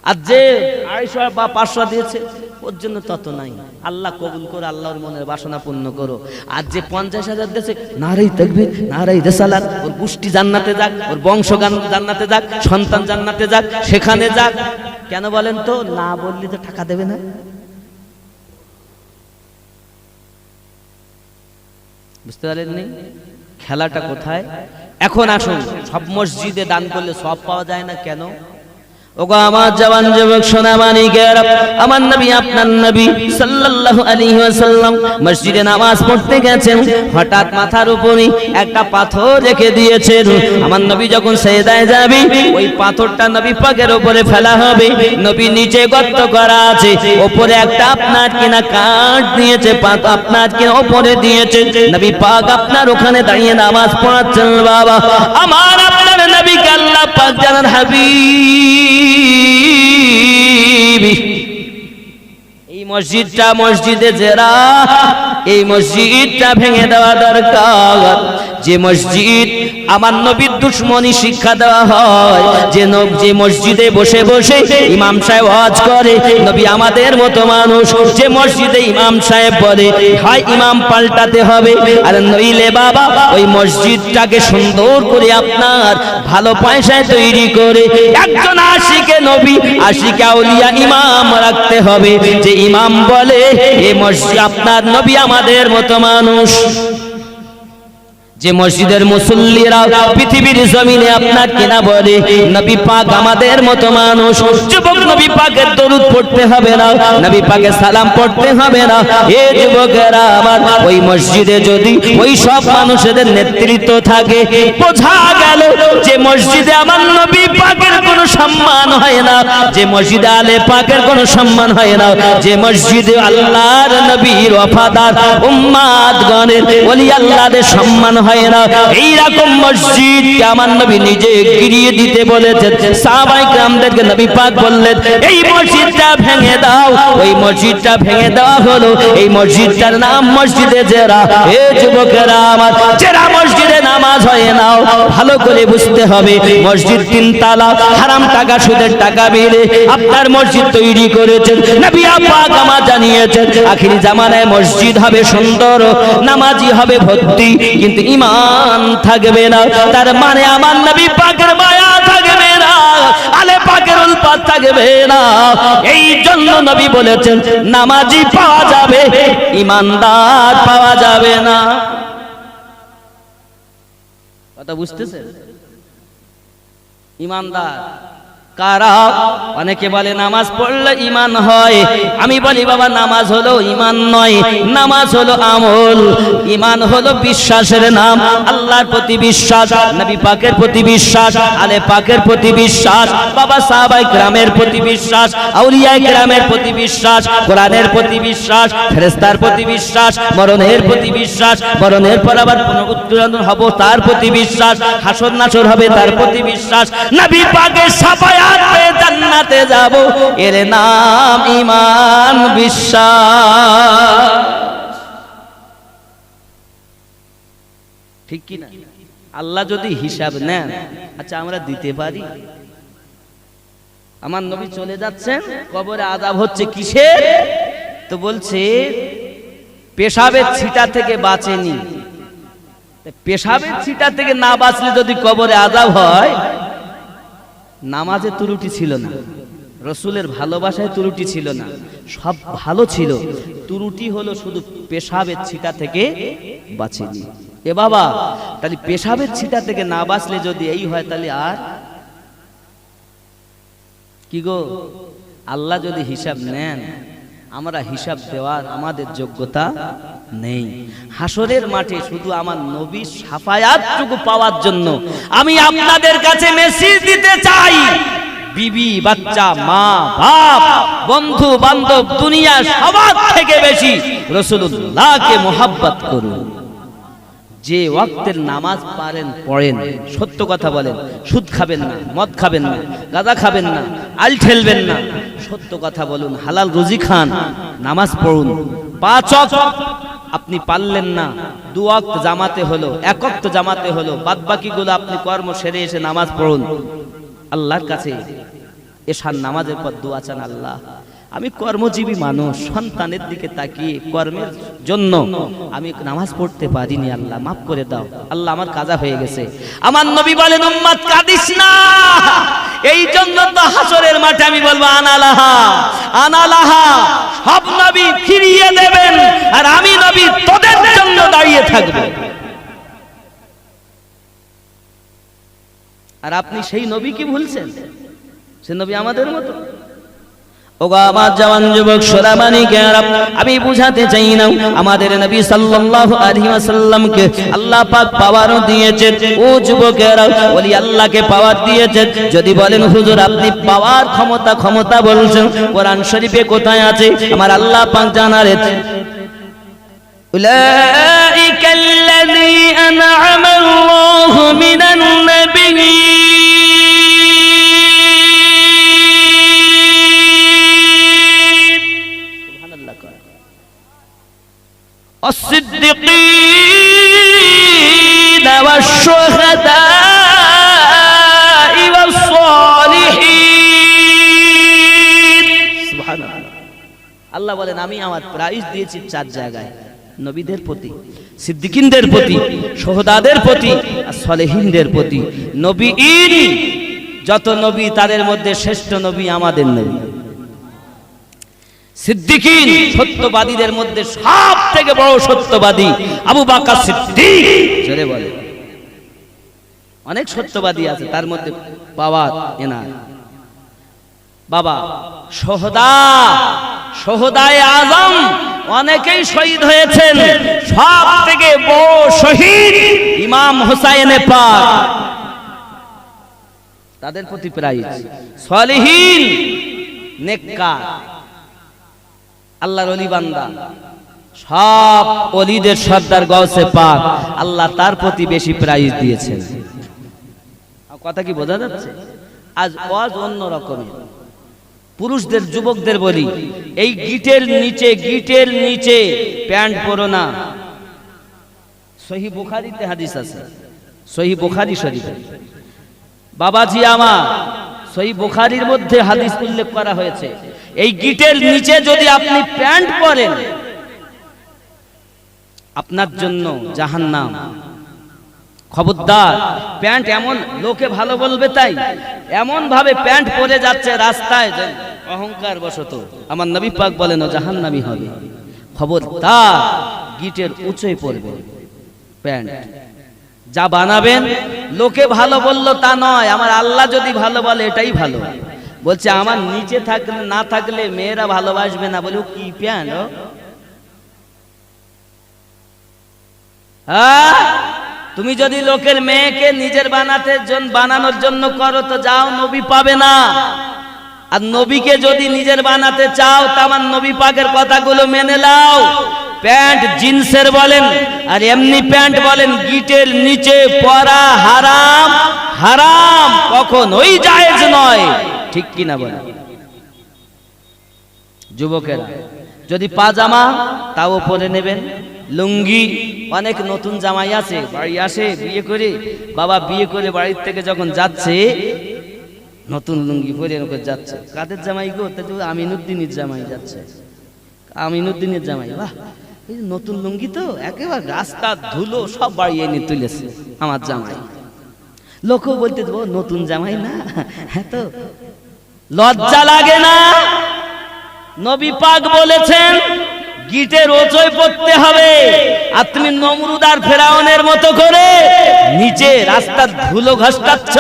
আর যে 250 বা 500 দিয়েছে ওর জন্য তত নাই, আল্লাহ কবুল করো, আল্লাহর মনের বাসনা পূর্ণ করো। আর যে 50,000 দিয়েছে, নারাই তাকবীর নারাই রিসালাত, ওর গোষ্ঠী জান্নাতে যাক, ওর বংশ জান্নাতে যাক, সন্তান জান্নাতে যাক, সেখানে যাক। কেন বলেন তো? না বললে তো টাকা দেবে না। বুঝতে পারেননি খেলাটা কোথায়? এখন আসুন, সব মসজিদে দান করলে সব পাওয়া যায় না কেন? ওগো আমার জওয়ান যুবক সোনা মানিকের, আমার নবী আপনার নবী সাল্লাল্লাহু আলাইহি ওয়াসাল্লাম মসজিদে নামাজ পড়তে গেছেন, হঠাৎ মাথার উপরে একটা পাথর রেখে দিয়েছেন। আমার নবী যখন সেজদায় যাবে, ওই পাথরটা নবী পাকের উপরে ফেলা হবে। নবী নিচে গর্ত করা আছে, উপরে একটা আপনার কিনা কাঠ দিয়েছে, আপনার কিনা উপরে দিয়েছে। নবী পাক আপনার ওখানে দাঁড়িয়ে নামাজ পড়াচ্ছেন। বাবা আমার আপনার নবীকে আল্লাহ পাক জানান হাবিব, এই মসজিদটা মসজিদে জেরা, এই মসজিদটা ভেঙে দেওয়া দরকার। যে মসজিদ আমার নবীর দুশমনি শিক্ষা দেওয়া হয়, যে মসজিদে বসে বসে ইমাম সাহেব ওয়াজ করে, নবী আমাদের মতো মানুষ যে মসজিদে ইমাম সাহেব বলে, হয় ইমাম পাল্টাতে হবে, আর নইলে বাবা ওই মসজিদটাকে সুন্দর করে আপনার ভালো পয়সায় তৈরি করে একজন আশিকে নবী আশিকে আউলিয়া ইমাম রাখতে হবে, যে ইমাম বলে এই মসজিদ আপনার নবী আমাদের মতো মানুষ। যে মসজিদের মুসল্লিরা পৃথিবীর জমিনে আপনার কিনা বলে নবী পাক আমাদের মতো মানুষ, যুবক নবী পাকের দরুদ পড়তে হবে না, নবী পাকের সালাম পড়তে হবে না। এ যুবকেরা আমার, ওই মসজিদে যদি ওই সব মানুষদের নেতৃত্ব থাকে, বোঝা গেল যে মসজিদে আমার নবী পাকের কোনো সম্মান হয় না, যে মসজিদে আলে পাকের কোনো সম্মান হয় না, যে মসজিদে আল্লাহর নবীর ওয়াফাদার উম্মাতগণের ওলি আল্লাহদের সম্মান হয় না, এইরকম মসজিদ আমার নবী নিজে গিরিয়ে দিতে বলেছেন। সাহাবায়ে কেরামদেরকে নবী পাক বললেন এই মসজিদটা ভেঙে দাও। ওই মসজিদটা ভেঙে দেওয়া হলো, এই মসজিদটার নাম মসজিদে জেরা। এ যুবকেরা আমার, জেরা মসজিদে নামাজ হয় না, ভালো করে বুঝতে হবে। মসজিদ 3 তালা, হারাম টাকা সুদের টাকা মেরে আপনার মসজিদ তৈরি করেছেন। নবী পাক আমার জানিয়েছেন আখিরি জামানায় মসজিদ হবে সুন্দর, নামাজি হবে ভর্তি, কিন্তু ঈমান থাকবে না। তার মানে আমার নবী পাকের মায়া থাকবে না, আলে পাকের উলফাত থাকবে না। এই জন্য নবী বলেছেন নামাজি পাওয়া যাবে, ঈমানদার পাওয়া যাবে না। কথা বুঝতেছেন? ঈমানদার কারা? অনেকে বলে নামাজ পড়লে ঈমান হয়, আমি বলি বাবা নামাজ হলো ঈমান নয়, নামাজ হলো আমল। ঈমান হলো বিশ্বাসের নাম, আল্লাহর প্রতি বিশ্বাস, নবী পাকের প্রতি বিশ্বাস, আলে পাকের প্রতি বিশ্বাস, বাবা সাহাবায়ে কেরামের প্রতি বিশ্বাস, আউলিয়ায়ে কেরামের প্রতি বিশ্বাস, কোরআনের প্রতি বিশ্বাস, ফেরেশতার প্রতি বিশ্বাস, মরণের প্রতি বিশ্বাস, মরণের পর আবার পুনরুত্থান হবে তার প্রতি বিশ্বাস, হাসর নাসর হবে তার প্রতি বিশ্বাস, নবী পাকের সাফায়াত পেয়ে জান্নাতে যাব, এর নাম ঈমান বিশ্বাস। ঠিক কি না? আল্লাহ যদি হিসাব নেন, আচ্ছা আমরা দিতে পারি? আমার নবী চলে যাচ্ছেন, কবরে আযাব হচ্ছে কিসের? তো বলছে পেশাবের ছিটা থেকে বাঁচেনি। পেশাবের ছিটা থেকে না বাঁচলে যদি কবরে আযাব হয়, নামাজে ত্রুটি ছিল না, রসুলের ভালোবাসায় ত্রুটি ছিল না, সব ভালো ছিল, ত্রুটি হলো শুধু পেশাবের ছিটা থেকে বাঁচেনি। এ বাবা, তাহলে পেশাবের ছিটা থেকে না বাঁচলে যদি এই হয়, তাহলে আর কি গো? আল্লাহ যদি হিসাব নেন, আমরা হিসাব দেওয়ার আমাদের যোগ্যতা নেই। হাসরের মাঠে শুধু আমার নবীর শাফায়াতটুকু পাওয়ার জন্য আমি আপনাদের কাছে মেসেজ দিতে চাই, বিবি বাচ্চা মা বাপ বন্ধু বান্ধব দুনিয়া সবার থেকে বেশি রাসূলুল্লাহকে মোহাব্বত করুন। যে ওয়াক্তের নামাজ পারেন পড়েন, সত্য কথা বলেন, সুদ খাবেন না, মদ খাবেন না, গাঁজা খাবেন না, আল ঠেলবেন না, সত্য কথা বলুন, হালাল রুজি খান, নামাজ পড়ুন। 5 ওয়াক্ত আপনি পারলেন না, 2 ওয়াক্ত জামাতে হলো, 1 ওয়াক্ত জামাতে হলো, বাদ বাকিগুলো আপনি কর্ম সেরে এসে নামাজ পড়ুন। আল্লাহর কাছে এশার নামাজের পর দোয়া চান, আল্লাহ আমি কর্মজীবী মানুষ, সন্তানের দিকে তাকিয়ে কর্মের জন্য আমি নামাজ পড়তে পারিনি, আল্লাহ মাফ করে দাও, আল্লাহ আমার কাজা হয়ে গেছে। আমার নবী বলেন, উম্মত কাঁদিস না। এই জন্য তো হাসরের মাঠে আমি বলবো আনালাহা আনালাহা, সব নবী ফিরিয়ে দেবেন, আর আমি নবী তোদের জন্য দাঁড়িয়ে থাকব। আর আপনি সেই নবী কি ভুলছেন? সে নবী আমাদের মতো। ওগো আমার জওয়ান যুবক সোনামানিকেরা, আমি বুঝাতে চাই না, আমাদের নবী সাল্লাল্লাহু আলাইহি ওয়াসাল্লামকে আল্লাহ পাক পাওয়ার দিয়েছেন। ও যুবকেরা, ওলি আল্লাহকে পাওয়ার দিয়েছেন। যদি বলেন হুজুর আপনি পাওয়ার ক্ষমতা বলছেন, কোরআন শরীফে কোথায় আছে? আমার আল্লাহ পাক জানালেন, উলাইকাল্লাযী আন'আমা আল্লাহু মিনান নাবিয়্যিন الصديقين والشهداء والصالحين। সুবহান আল্লাহ। আল্লাহ বলেন আমি আমার প্রাইজ দিয়েছি 4 জায়গায়, নবীদের প্রতি, সিদ্দিকিনদের প্রতি, শহীদদের প্রতি আর সলেহিনদের প্রতি। নবীন যত নবী, তাদের মধ্যে শ্রেষ্ঠ নবী আমাদের নবী। সিদ্দিকিন সত্যবাদীদের মধ্যে সব থেকে বড় সত্যবাদী আবু বকর সিদ্দিক। জোরে বলে। অনেক সত্যবাদী আছে, তার মধ্যে পাওয়া এনার বাবা শহদায়ে আজম অনেকেই শহীদ হয়েছেন। সব থেকে বড় শহীদ ইমাম হুসাইনে পাক, তাদের প্রতি প্রাইজ। সলিহিন নেককার আল্লাহর ওলি বান্দা, সব ওলিদের সর্দার গাউসে পাক, আল্লাহ তার প্রতি বেশি প্রাইজ দিয়েছেন। কথা কি বোঝা যাচ্ছে? আজ ওয়াজ অন্য রকমের। পুরুষদের যুবকদের বলি, এই গিটের নিচে প্যান্ট পরো না। সহিহ বুখারীতে হাদিস আছে, সহিহ বুখারী শরীফ। বাবাজি আমার, সহিহ বুখারীর মধ্যে হাদিস উল্লেখ করা হয়েছে, এই গিটের নিচে যদি আপনি প্যান্ট পরেন, আপনার জন্য জাহান্নাম। খবরদার। প্যান্ট এমন লোকে ভালো বলবে তাই এমন ভাবে প্যান্ট পরে যাচ্ছে রাস্তায়, অহংকার বশত আমার নবী পাক বলেন ও জাহান্নামী হবে। খবরদার, গিটের উঁচুই পরবে প্যান্ট। যা বানাবেন লোকে ভালো বললো তা নয়, আমার আল্লাহ যদি ভালো বলে এটাই ভালো। বলছে আমার নিচে থাকলে না থাকলে মেয়েরা ভালোবাসবে না। বলে কি প্যান্ট? তুমি যদি লোকের মেয়েকে নিজের বানানোর জন্য করো তো যাও, নবী পাবে না। আর নবীকে যদি নিজের বানাতে চাও তা আমার নবী পাকের কথাগুলো মেনে নাও। প্যান্ট জিন্সের বলেন আর এমনি প্যান্ট বলেন, গিটের নিচে পরা হারাম, হারাম কখনোই জায়েজ নয়। ঠিক কি না বলেন? যুবকেরা যদি পাজামা তাও পরে নেবেন, লুঙ্গি। অনেক নতুন জামাই আছে, বাড়ি আসে বিয়ে করে, বাবা বিয়ে করে বাড়ির থেকে যখন যাচ্ছে নতুন লুঙ্গি পরে যাচ্ছে। কাদের জামাই গো? আমিনুদ্দিনের জামাই যাচ্ছে। আমিনুদ্দিনের জামাই, বাহ এই নতুন লুঙ্গি তো একেবারে রাস্তা ধুলো সব বাড়ি এনে তুলেছে আমার জামাই। লোকও বলতে দেবো নতুন জামাই না, হ্যাঁ তো লজ্জা লাগে না? নবী পাক বলেছেন গিটের ওচয় পড়তে হবে, আর তুমি নমরুদ আর ফেরাউনের মতো করে নিচে রাস্তার ধুলো ঘষটাচ্ছ।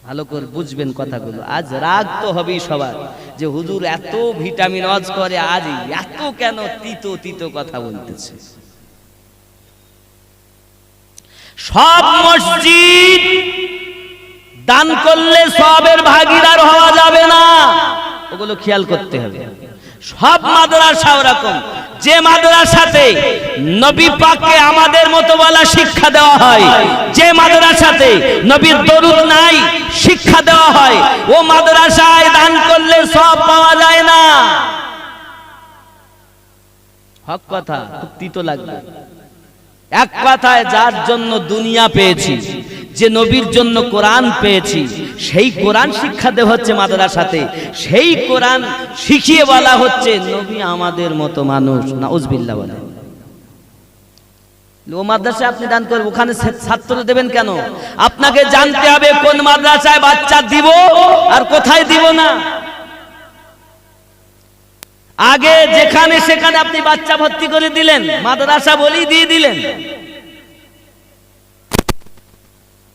ভালো করে বুঝবেন কথাগুলো। আজ রাগ তো হবেই সবার যে হুজুর এত ভিটামিন ওয়াজ করে, আজ এত কেন তিতো তিতো কথা বলতেছে। সব মসজিদ দান করলে সবের ভাগীদার হওয়া যাবে না, ওগুলো খেয়াল করতে হবে। সব মাদ্রাসা ওরকম, যে মাদ্রাসাতে নবী পাককে আমাদের মতো বলা শিক্ষা দেওয়া হয়, যে মাদ্রাসাতে নবীর দরুদ নাই শিক্ষা দেওয়া হয়, ও মাদ্রাসায় দান করলে সব পাওয়া যায় না। হক কথা, খুব তিতো লাগবে। এক কথায় যার জন্য দুনিয়া পেয়েছি, যে নবীর জন্য কোরআন পেয়েছি, সেই কোরআন শিক্ষা দেওয়া হচ্ছে মাদ্রাসাতে, সেই কোরআন শিখিয়ে বলা হচ্ছে নবী আমাদের মতো মানুষ। নাউজুবিল্লাহ বলে ও মাদ্রাসায় আপনি দান করবেন, ওখানে ছাত্র দেবেন কেন? আপনাকে জানতে হবে কোন মাদ্রাসায় বাচ্চা দিব আর কোথায় দিব না। আগে যেখানে সেখানে আপনি বাচ্চা ভর্তি করে দিলেন, মাদ্রাসা বলেই দিয়ে দিলেন।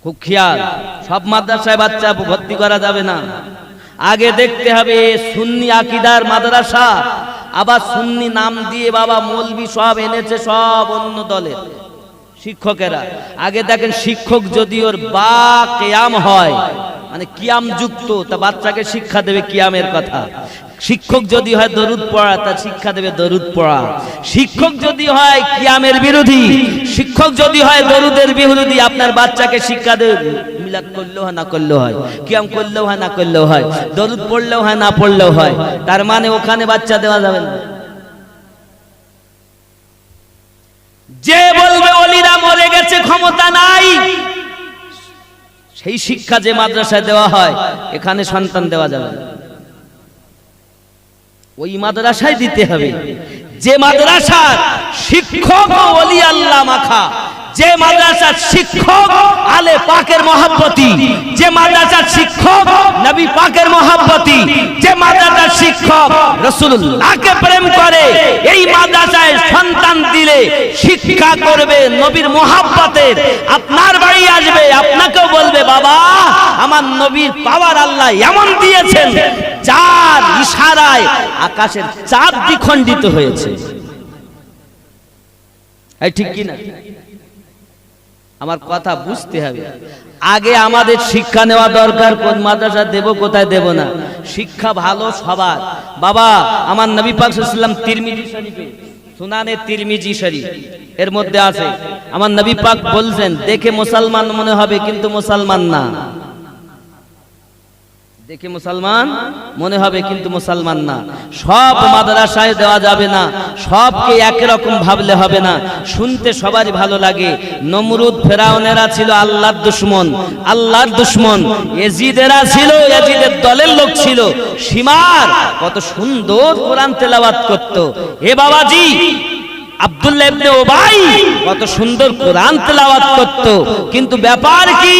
খুব খেয়াল, সব মাদ্রাসায় বাচ্চা ভর্তি করা যাবে না। আগে দেখতে হবে সুন্নি আকীদার মাদ্রাসা, আবার সুন্নি নাম দিয়ে বাবা মৌলবি সব এনেছে, সব অন্য দলের শিক্ষকেরা। আগে দেখেন শিক্ষক যদি ওর বা কিয়াম হয়, মানে কিয়াম যুক্ত, তা বাচ্চাকে শিক্ষা দেবে কিয়ামের কথা। শিক্ষক যদি হয় দরুদ পড়া, তা শিক্ষা দেবে দরুদ পড়া। শিক্ষক যদি হয় কিয়ামের বিরোধী, শিক্ষক যদি হয় দরুদের বিরোধী, আপনার বাচ্চাকে শিক্ষা দেবে মিলাদ করলেও হয় না করলেও হয়, কিয়াম করলেও হয় না করলেও হয়, দরুদ পড়লেও হয় না পড়লেও হয়। তার মানে ওখানে বাচ্চা দেওয়া যাবে না। যে বলবে ওলিরা মরে গেছে, ক্ষমতা নাই, সেই শিক্ষা যে মাদ্রাসায় দেওয়া হয় এখানে সন্তান দেওয়া যাবে না। ওই মাদ্রাসায় দিতে হবে যে মাদ্রাসার শিক্ষক ওলি আল্লাহ মাখা, যে মাদ্রাসার শিক্ষক আলে পাকের মহব্বতি, যে মাদ্রাসার শিক্ষক নবী পাকের মহব্বতি, যে মাদ্রাসার শিক্ষক রাসূলুল্লাহকে প্রেম করে, এই মাদ্রাসায় সন্তান দিলে শিক্ষা করবে নবীর মহব্বতের। আপনার বাড়ি আসবে, আপনাকেও বলবে বাবা আমার নবীর পাওয়ার আল্লাহ এমন দিয়েছেন যার ইশারায় আকাশের চাঁদ দ্বিখণ্ডিত হয়েছে। এই ঠিক কি না? আমার কথা বুঝতে হবে। আগে আমাদের শিক্ষা নেওয়া দরকার, কোন মাদ্রাসা দেব কোথায় দেব না। শিক্ষা ভালো সবার। বাবা আমার নবী পাক সাল্লাল্লাহু আলাইহি ওয়াসাল্লাম তিরমিজি শরীফে, সুনানে তিরমিজি শরীফ এর মধ্যে আছে, আমার নবী পাক বলছেন দেখে মুসলমান মনে হবে কিন্তু মুসলমান না। দেখে মুসলমান মনে হবে কিন্তু মুসলমান না। সব মাদ্রাসায় দেওয়া যাবে না, সবকে একই রকম ভাবলে হবে না। শুনতে সবারই ভালো লাগে। নমরুদ ফেরাউনেরা ছিল আল্লাহর দুশমন, আল্লাহর দুশমন। ইয়াজিদেরা ছিল, ইয়াজিদের দলের লোক ছিল। সীমার কত সুন্দর কোরআন তেলাওয়াত করত। এ বাবাজি আব্দুল্লাহ ইবনে উবাই কত সুন্দর কোরআন তেলাওয়াত করত, কিন্তু ব্যাপার কি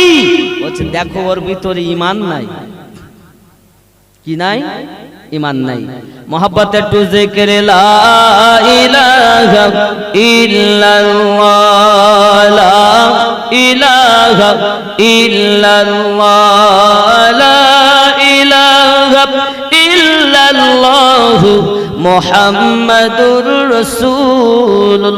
বলছে দেখো ওর ভিতরে ঈমান নাই। কি নাই? ঈমান নাই। মোহাব্বত একটু জিকির লা ইলাহা ইল্লাল্লাহ, লা ইলাহা ইল্লাল্লাহ, লা ইলাহা ইল্লাল্লাহ মুহাম্মাদুর রাসূলুল্লাহ।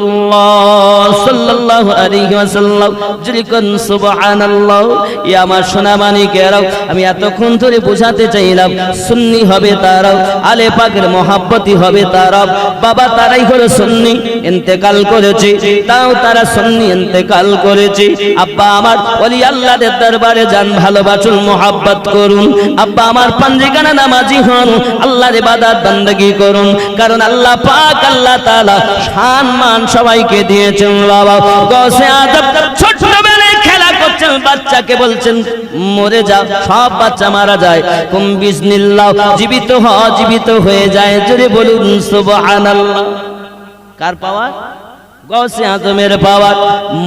সাল্লাল্লাহু আলাইহি ওয়াসাল্লাম যিরিকুন সুবহানাল্লাহ। ই আমার সোনা মানিকেরাও, আমি এতক্ষণ ধরে বোঝাতে চাইলাম সুন্নি হবে তারাও, আলে পাকের মহাব্বতি হবে তারাও। বাবা তারাই হলো সুন্নি, ইন্তেকাল করেছে, তাও তারা সুন্নি ইন্তেকাল করেছে। আব্বা আমার ওলি আল্লাহদের দরবারে যান, ভালোবাসুন, মহাব্বত করুন। আব্বা আমার পাঞ্জিগানা নামাজি হন, আল্লাহর ইবাদত বান্দেগি করুন, কারণ আল্লাহ পাক আল্লাহ তাআলা শান মান সবাইকে দিয়েছেন। বাবা গৌসে আজম ছোটবেলায় খেলা করছেন, বাচ্চাকে বলছেন মরে যাও, সব বাচ্চা মারা যায়, কুম বিসমিল্লাহ, জীবিত জীবিত হয়ে যায়। জোরে বলুন সুবহানাল্লাহ। কার পাওয়ার? গৌসে আজমের পাওয়ার।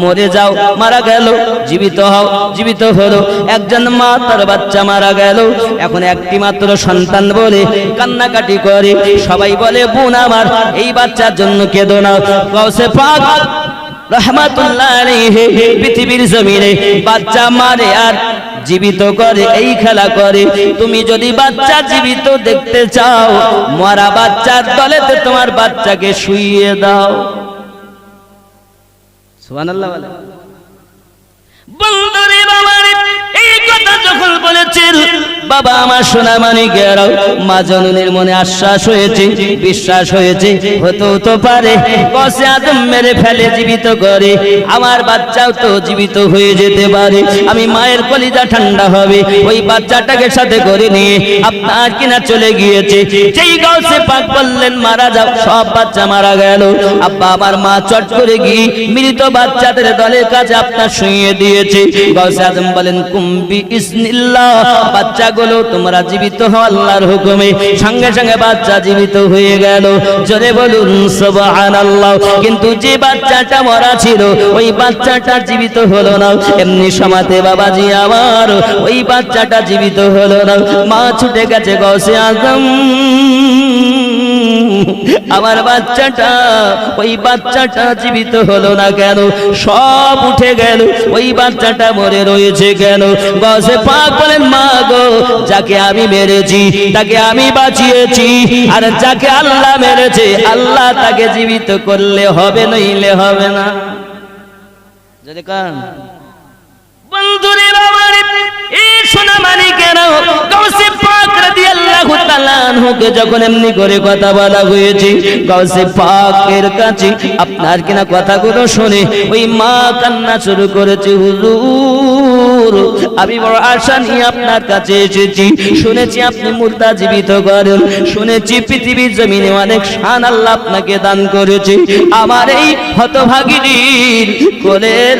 মরে যাও, মারা গেল, জীবিত হও, জীবিত হলো। একজন মা তার বাচ্চা মারা গেল, এখন একটি মাত্র সন্তান বলে কান্নাকাটি করে, সবাই বলে বোন আমার এই বাচ্চার জন্য কেঁদো না। গৌসে পাক রহমাতুল্লাহ আলাইহি পৃথিবীর জমিনে বাচ্চা মারে আর জীবিত করে, এই খেলা করে। তুমি যদি বাচ্চা জীবিত দেখতে চাও, মরা বাচ্চার দলেতে তোমার বাচ্চাকে শুইয়ে দাও। সুবহানাল্লাহ বলে। বন্ধুরে বাবারে, এই কথা যখন বলেছেন, বাবা আমার সোনা মানিকেরাও, মা জননীর মনে আশ্বাস হয়েছে, বিশ্বাস হয়েছে, হতেও তো পারে গৌসে আজম মেরে ফেলে জীবিত করে, আমার বাচ্চাও তো জীবিত হয়ে যেতে পারে। আমি মায়ের কলিজা ঠান্ডা হবে, ওই বাচ্চাটাকে সাথে করে নিয়ে আপনার কিনা চলে গিয়েছে। যেই গৌসে পাক বললেন মারা যাও, সব বাচ্চা মারা গেল। আব্বা আমার মা চট করে গিয়ে মৃত বাচ্চাদের দলের কাছে আপনার শুইয়ে দিয়েছে। গৌসে আজম বলেন কুম বিসমিল্লাহ, বাচ্চাগুলো তোমরা জীবিত হও আল্লাহর হুকুমে। সঙ্গে সঙ্গে বাচ্চা জীবিত হয়ে গেল। জোরে বলুন সুবহানাল্লাহ। কিন্তু যে বাচ্চাটা মরা ছিল, ওই বাচ্চাটা জীবিত হলো না। এমনি সমাতে বাবাজি আমার, ওই বাচ্চাটা জীবিত হলো না। মা ছুটে গেছে, গৌসে আজম আমার বাচ্চাটা, ওই বাচ্চাটা জীবিত হলো না কেন? সব উঠে গেল, ওই বাচ্চাটা মরে রয়েছে কেন? গৌসে পাক বলেন মা গো, যাকে আমি মেরেছি তাকে আমি বাঁচিয়েছি, আর যাকে আল্লাহ মেরেছে আল্লাহ তাকে জীবিত করলে হবে, নইলে হবে না। যদি কান বন্ধুরে বাবারে, এই সোনা মানিকেরাও, গৌসে পাক রাদিয়াল্লাহু তাআলা আনহুকে যখন এমনি করে কথা বলা হয়েছে, গৌসে পাকের কাছে আপনার কিনা কথাগুলো শুনে ওই মা কান্না শুরু করেছে। হুজুর, আমি বড় আশা নিয়ে আপনার কাছে এসেছি, শুনেছি আপনি মুর্দা জীবিত করেন, শুনেছি পৃথিবীর জমিনে অনেক শান আল্লাহ আপনাকে দান করেছে। আমার এই হতভাগিনীর কোলের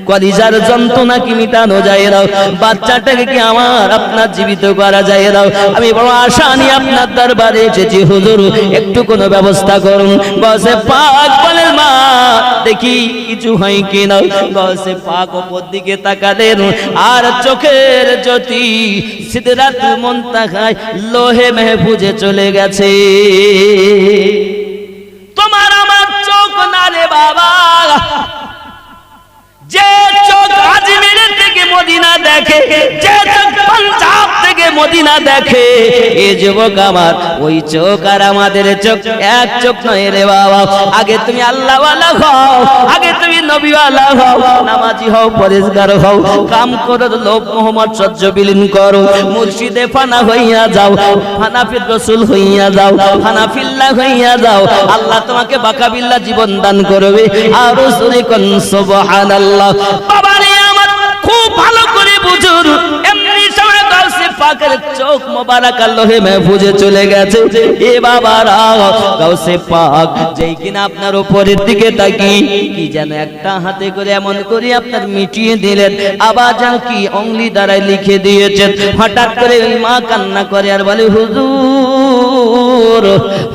কলিজার যন্ত্রণা কি মিটানো যায় না? বাচ্চাটাকে কি আমার আপনার জীবিত করা যায় না? আমি বড় আশা নিয়ে আপনার দরবারে এসেছি, হুজুর একটু কোনো ব্যবস্থা করুন। গৌসে পাক বলেন মা দেখি কিছু হয় কিনা। গৌসে পাক ওপর দিকে তাকালেন, আর চোখের জ্যোতি সিদরাতুল মুনতাহায় লোহে মাহফুজে চলে গেছে। তোমার আমার চোখ না রে বাবা, যে চোখ আজমির থেকে মদিনা দেখে, যে চোখ পাঞ্জাব থেকে মদিনা দেখে, এ যুবক আমার, ওই চোখ আর আমাদের চোখ এক চোখ নয় রে বাবা। আগে তুমি আল্লাহওয়ালা হও, আগে তুমি নবীওয়ালা হও, নামাজি হও, পরেজগার হও, কাম করো, লোভ মোহাম্মদ সহ্য বিলীন করো, মুর্শিদে ফানা হইয়া যাও, হানাফির রাসূল হইয়া যাও, হানাফিল্লাহ হইয়া যাও, আল্লাহ তোমাকে বাকাবিল্লাহ জীবন দান করবে। আর জোরে কোন সুবহানাল্লাহ। বাবারে আমার, খুব ভালো করে বুঝুন, এমনি সময় গৌসে পাকের চোখ মোবারক লোহে মাহফুজে চলে গেছে। এ বাবারা, গৌসে পাক যেই কিনা আপনার উপরের দিকে তাকিয়ে কি যেন একটা হাতে করে এমন করে আপনার মিটিয়ে দিলেন, আবার যেন কি অঙ্গলি দ্বারা লিখে দিয়েছেন। হঠাৎ করে ওই মা কান্না করে আর বলে হুজুর,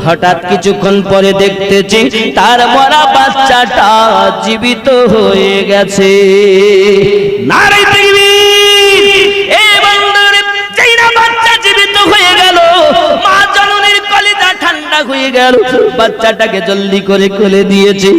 হঠাৎ কিছুক্ষণ পরে দেখতেছি তার মরা বাচ্চাটা জীবিত হয়ে গেছে। নারে তাকবীর! এই বন্ধুরে, যেই না বাচ্চা জীবিত হয়ে গেল, মা জননীর কলিজা ঠান্ডা হয়ে গেল। বাচ্চাটাকে জলদি করে কোলে দিয়েছে।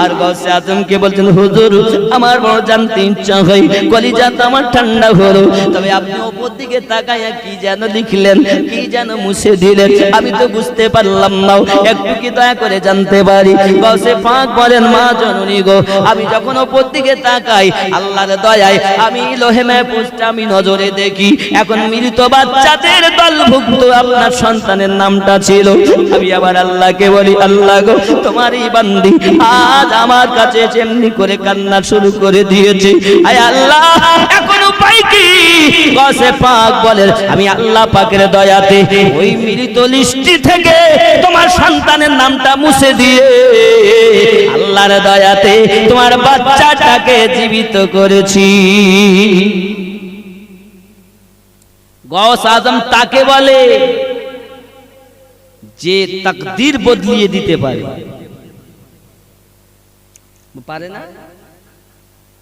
আর গৌসে আজমকে বলছেন, হুজুর আমার বড় জানতে ইচ্ছা হয়, কলিজাটা আমার ঠান্ডা হলো, তবে আপনি ওপর দিকে তাকায়া কি যেন লিখলেন, কি যেন মুছে দিলেন, আমি তো বুঝতে পারলাম না, একটু কি দয়া করে জানতে পারি? গৌসে পাক বলেন, মা জননী গো, আমি যখন ওপর দিকে তাকাই আল্লাহর দয়ায় আমি লোহে মাহফুজটা আমি নজরে দেখি, এখন মৃত বাচ্চাদের দলভুক্ত আপনার সন্তানের নামটা ছিল। আমি আবার আল্লাহকে বলি, আল্লাহ গো তোমারই বান্দি আজ আমার কাছে এমনি করে কান্না শুরু করে দিয়েছে, আয় আল্লাহ এখন উপায় কি? গৌসে পাক বলেন, আমি আল্লাহ পাকের দয়াতে ওই মৃত লিস্টি থেকে তোমার সন্তানের নামটা মুছে দিয়ে আল্লাহর দয়াতে তোমার বাচ্চাটাকে জীবিত করেছি। গৌস আজম তাকে বলে যে তাকদীর বদলিয়ে দিতে পারে, পারে না?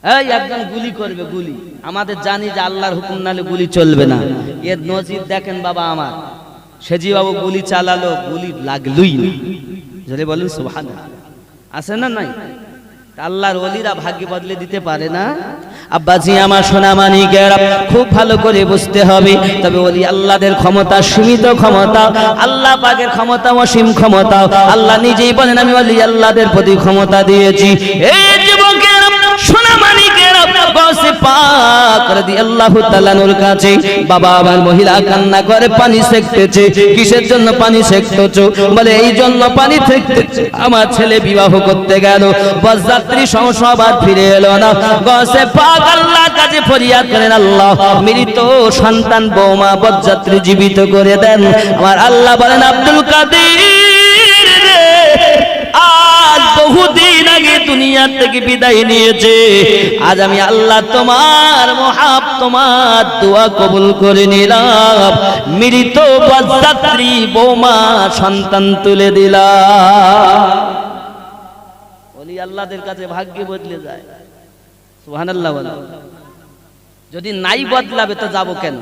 এই একজন গুলি করবে, গুলি আমাদের জানি যে আল্লাহর হুকুম নালে গুলি চলবে না, এর নজির দেখেন বাবা আমার, সেজি বাবু গুলি চালালো, গুলি লাগলই না, যদি বলেন সুবহানাল্লাহ, আছে না নাই? আল্লাহর ওলিরা ভাগ্য বদলে দিতে পারে না। আব্বাজি আমার সোনা মানিকেরা খুব ভালো করে বুঝতে হবে, তবে ওলি আল্লাহদের ক্ষমতা সীমিত ক্ষমতা, আল্লাহ পাকের ক্ষমতা অসীম ক্ষমতা। আল্লাহ নিজেই বলেন, আমি ওলি আল্লাহদের প্রতি ক্ষমতা দিয়েছি। এই যুবকেরা সোনা মানিকেরা গৌসে পাক রাদিয়াল্লাহু তাআলা নূর কাছে বাবা আমার মহিলা কান্না করে পানি সেকতেছে। কিসের জন্য পানি সেকতেছো? বলে এই জন্য পানি সেকতেছে, আমার ছেলে বিবাহ করতে গেল, বরযাত্রী সংসবার ফিরে এলো না। গৌসে পাক আল্লাহর কাছে ফরিয়াদ করেন, আল্লাহ মৃত সন্তান বৌমা বরযাত্রী জীবিত করে দেন। আমার আল্লাহ বলেন, আব্দুল কাদের আজ বহুদিন আগে দুনিয়া থেকে বিদায় নিয়েছে, আজ আমি আল্লাহ তোমার মহাব তোমার দোয়া কবুল করে নিলাম, মৃত বরযাত্রী বৌমা সন্তান তুলে দিলাম। ওলি আল্লাহদের কাছে ভাগ্য বদলে যায়, সুবহানাল্লাহ বলো। যদি নাই বদলাবে তো যাবো কেন?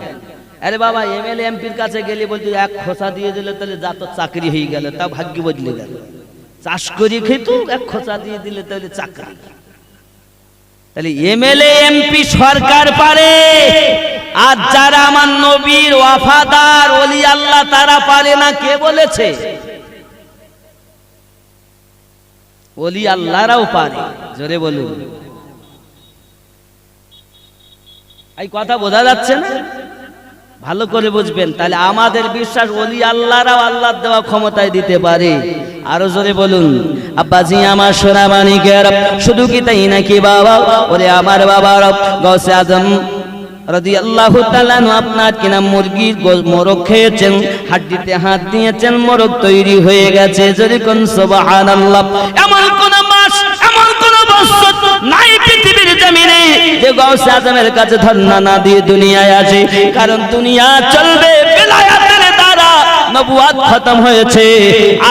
আরে বাবা এমএলএ এমপির কাছে গেলে বলতে এক খোসা দিয়ে দিলে তাহলে যা তো চাকরি হয়ে গেল, তা ভাগ্য বদলে গেল। চাষ করি খেত এক খোসা দিয়ে দিলে তাহলে চাকরি। তাহলে এমএলএ এমপি সরকার পারে, আর যারা আমার নবীর ওয়াফাদার ওলি আল্লাহ তারা পারে না। কে বলেছে? ওলি আল্লাহরাও পারে, জোরে বলুন। এই কথা বোঝা যাচ্ছে না? ভালো করে বুঝবেন, তাহলে আমাদের বিশ্বাস ওলি আল্লাহরাও আল্লাহর দেওয়া ক্ষমতায় দিতে পারে। আরো জোরে বলুন। আব্বাজি আমার সোনা মানিকের, শুধু কি তাই নাকি বাবা? ওরে আমার বাবার গৌসে আজম রাদিয়াল্লাহু তাআলা আপনার কিনা মুরগির মোরগ খেয়েছেন, হাড্ডিতে হাত দিয়েছেন, মোরগ তৈরি হয়ে গেছে, জোরে কোন সুবহানাল্লাহ। এমন কোন মাস, এমন কোন বছর নাই পৃথিবীর জমিনে যে গৌসে আজমের কাছে ধর্ণা না দিয়ে দুনিয়ায় আসে, কারণ দুনিয়া চলবে বেলায়েতের দ্বারা, নবুয়াত খতম হয়েছে,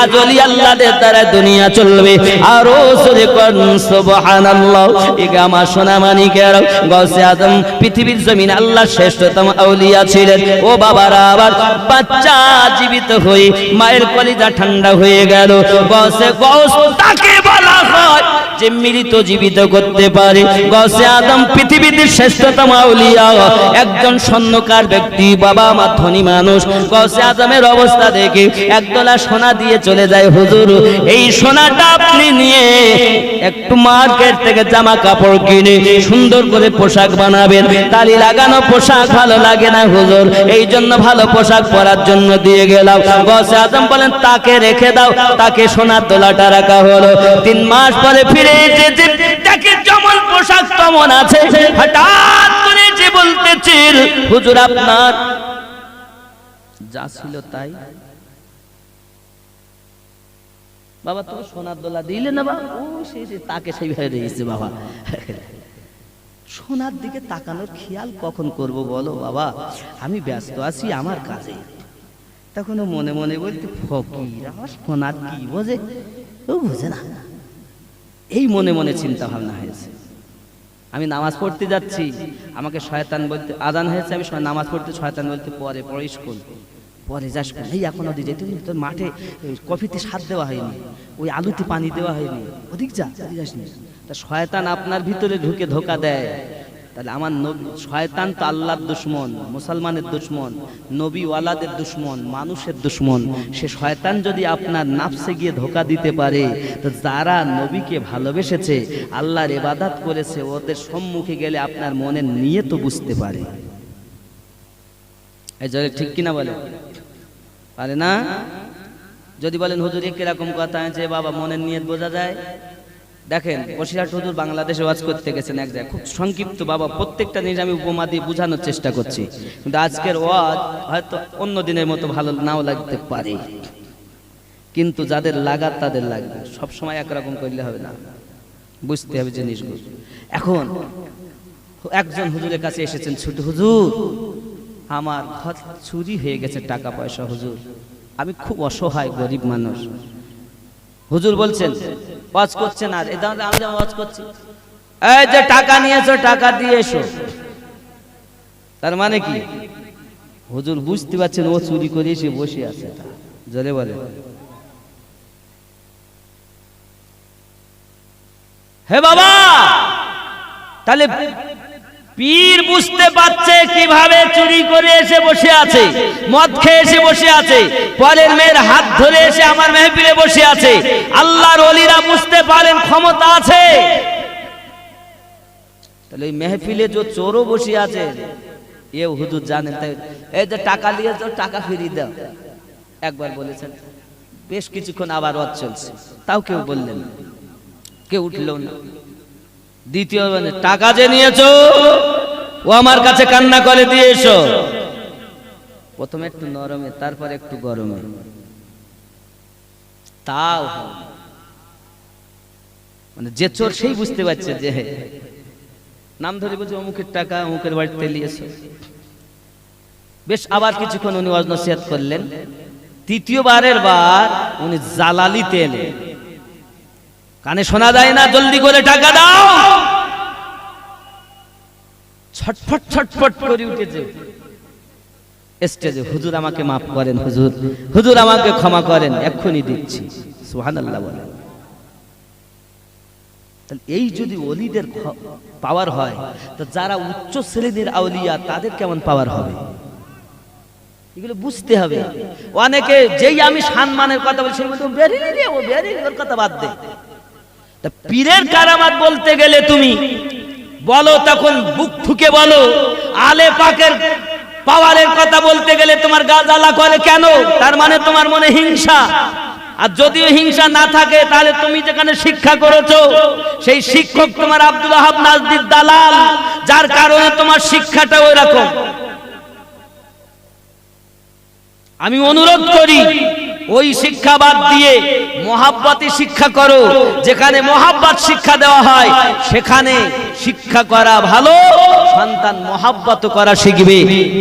আজ ওলি আল্লাহদের দ্বারা দুনিয়া চলবে। আরো জোরে কোন সুবহানাল্লাহ। এগা আমার সোনা মানিকের, গৌসে আজম পৃথিবীর জমিনে আল্লাহর শ্রেষ্ঠতম আউলিয়া ছিলেন। ও বাবারা, আবার বাচ্চা জীবিত হয়ে মায়ের কলিজা ঠান্ডা হয়ে গেল। গৌসে গৌস তাকে বলা হয় যে মৃত জীবিত করতে পারে। গৌসে আজম পৃথিবীর শ্রেষ্ঠতম আউলিয়া, একজন স্বর্ণকার ব্যক্তি, বাবা আমার ধনী মানুষ। গৌসে আজমের অবস্থা দেখে একদলা সোনা দিয়ে চলে যায়, হুজুর এই সোনাটা আপনি নিয়ে একটু মার্কেট থেকে জামা কাপড় কিনে সুন্দর করে পোশাক বানাবেন। তালি লাগানো পোশাক ভালো লাগে না হুজুর, এই জন্য ভালো পোশাক পরার জন্য দিয়ে গেলাম। গৌসে আজম বলেন তাকে রেখে দাও। তাকে সোনার দোলাটা রাখা হলো। 3 মাস পরে ফিরে এসেছে, তাকে যেমন পোশাক তেমন আছে। হঠাৎ করে যে বলতেছিল, হুজুর আপনার যা ছিল তাই। বাবা তো সোনার দোলা দিলে না বাবা, ও সে তাকে সেইভাবে রয়েছে বাবা। সোনার দিকে তাকানোর খেয়াল কখন করব বলো বাবা, আমি ব্যস্ত আছি আমার কাজে। তখন মনে মনে বলতে, ফকির আমার সোনার কি বোঝে, ও বোঝে না। এই মনে মনে চিন্তা ভাবনা হয়েছে। আমি নামাজ পড়তে যাচ্ছি, আমাকে শয়তান বলতে, আজান হয়েছে, আমি নামাজ পড়তে, শয়তান বলতে পরে পড়িস কোন পরে যাস এই এখনো দিয়ে যাই, তুমি তোর মাঠে কফিতে স্বাদ দেওয়া হয়নি, ওই আলুতে পানি দেওয়া হয়নি, ওদিক যা, ওদিক যাস নি। তা শয়তান আপনার ভিতরে ঢুকে ধোকা দেয়। তাহলে আমার নবী, শয়তান তো আল্লাহর দুশমন, মুসলমানের দুশমন, নবীওয়ালাদের দুশমন, মানুষের দুশমন। সে শয়তান যদি আপনার নাফসে গিয়ে ধোকা দিতে পারে, তো যারা নবীকে ভালোবেসেছে, আল্লাহর ইবাদত করেছে, ওদের সম্মুখে গেলে আপনার মনের নিয়ত বুঝতে পারে। এই জন্য ঠিক কিনা বলে? পারে না? যদি বলেন হুজুর কিরকম কথা আছে বাবা, মনের নিয়ত বোঝা যায়? দেখেন, বসিরহাট হুজুর বাংলাদেশে ওয়াজ করতে গেছেন এক জায়গায়, খুব সংক্ষিপ্ত বাবা, প্রত্যেকটা জিনিস আমি উপমা দিয়ে বোঝানোর চেষ্টা করছি, কিন্তু আজকের ওয়াজ হয়তো অন্য দিনের মতো ভালো নাও লাগতে পারে, কিন্তু যাদের লাগার তাদের লাগবে। সবসময় একরকম করলে হবে না, বুঝতে হবে জিনিসগুলো। এখন একজন হুজুরের কাছে এসেছেন, ছোট হুজুর আমার ঘর চুরি হয়ে গেছে টাকা পয়সা, হুজুর আমি খুব অসহায় গরিব মানুষ। হুজুর বলছেন ওয়াজ করছেন, আর এই দাঁড়া আমি ওয়াজ করছি, এই যে টাকা নিয়েছো টাকা দিয়ে এসো। তার মানে কি? হুজুর বুঝতে পারছেন ও চুরি করে এসে বসে আছে। জোরে বলে, হে বাবা, তাহলে পীর বুঝতে পারছে কিভাবে চুরি করে এসে বসে আছে, মদ খেয়ে এসে বসে আছে, পরের মেয়ের হাত ধরে এসে আমার মেহফিলে বসে আছে। আল্লাহর ওলিরা বুঝতে পারেন ক্ষমতা আছে। তাহলে এই মেহফিলে যে চোরও বসে আছে, এও হুজুর জানেন। তাই এই যে টাকা নিয়েছো টাকা ফিরিয়ে দাও, একবার বলেছেন, বেশ কিছুক্ষণ আবার ওয়াজ চলছে, তাও কেউ বললেন, কেউ উঠলো না। দ্বিতীয় মানে টাকা যে নিয়েছো ও আমার কাছে কান্না করে দিয়ে এসো। প্রথমে একটু নরমে, তারপর একটু গরমে, তাও মানে যে চোর সেই বুঝতে পারছে যে নাম ধরে বলছে অমুকের টাকা অমুকের বাড়িতে নিয়েছো। বেশ আবার কিছুক্ষণ উনি ওয়াজ নসিহত করলেন। তৃতীয়বারের বার উনি জালালিতে এলেন, কানে শোনা যায় না, জলদি করে টাকা দাও। ছটফট ছটফট করে উঠেছে স্টেজে, হুজুর আমাকে মাফ করেন, হুজুর হুজুর আমাকে ক্ষমা করেন, এক্ষুনি দিচ্ছি। সুবহানাল্লাহ বলেন। তাহলে এই যদি ওলিদের পাওয়ার হয়, তো যারা উচ্চ শ্রেণীর আউলিয়া তাদের কেমন পাওয়ার হবে, এগুলো বুঝতে হবে। অনেকে যেই আমি সম্মানের কথা বলছি, ওর কথা বাদ দে। পীরের কারামাত বলতে গেলে তুমি বলো, তখন বুক ঠুকে বলো। আলে পাকের পাওয়ারের কথা বলতে গেলে তোমার গা জ্বালা করে কেন? তার মানে তোমার মনে হিংসা। আর যদিও হিংসা না থাকে, তাহলে তুমি যেখানে শিক্ষা করেছো সেই শিক্ষক তোমার আব্দুল ওয়াহাব নাজদির দালাল, যার কারণে তোমার শিক্ষাটা ওই রকম। আমি অনুরোধ করি ওই শিক্ষা বাদ দিয়ে মহাব্বতি শিক্ষা করো। যেখানে মহাব্বত শিক্ষা দেওয়া হয় সেখানে শিক্ষা করা ভালো। সন্তান মহাব্বত করা শিখবে,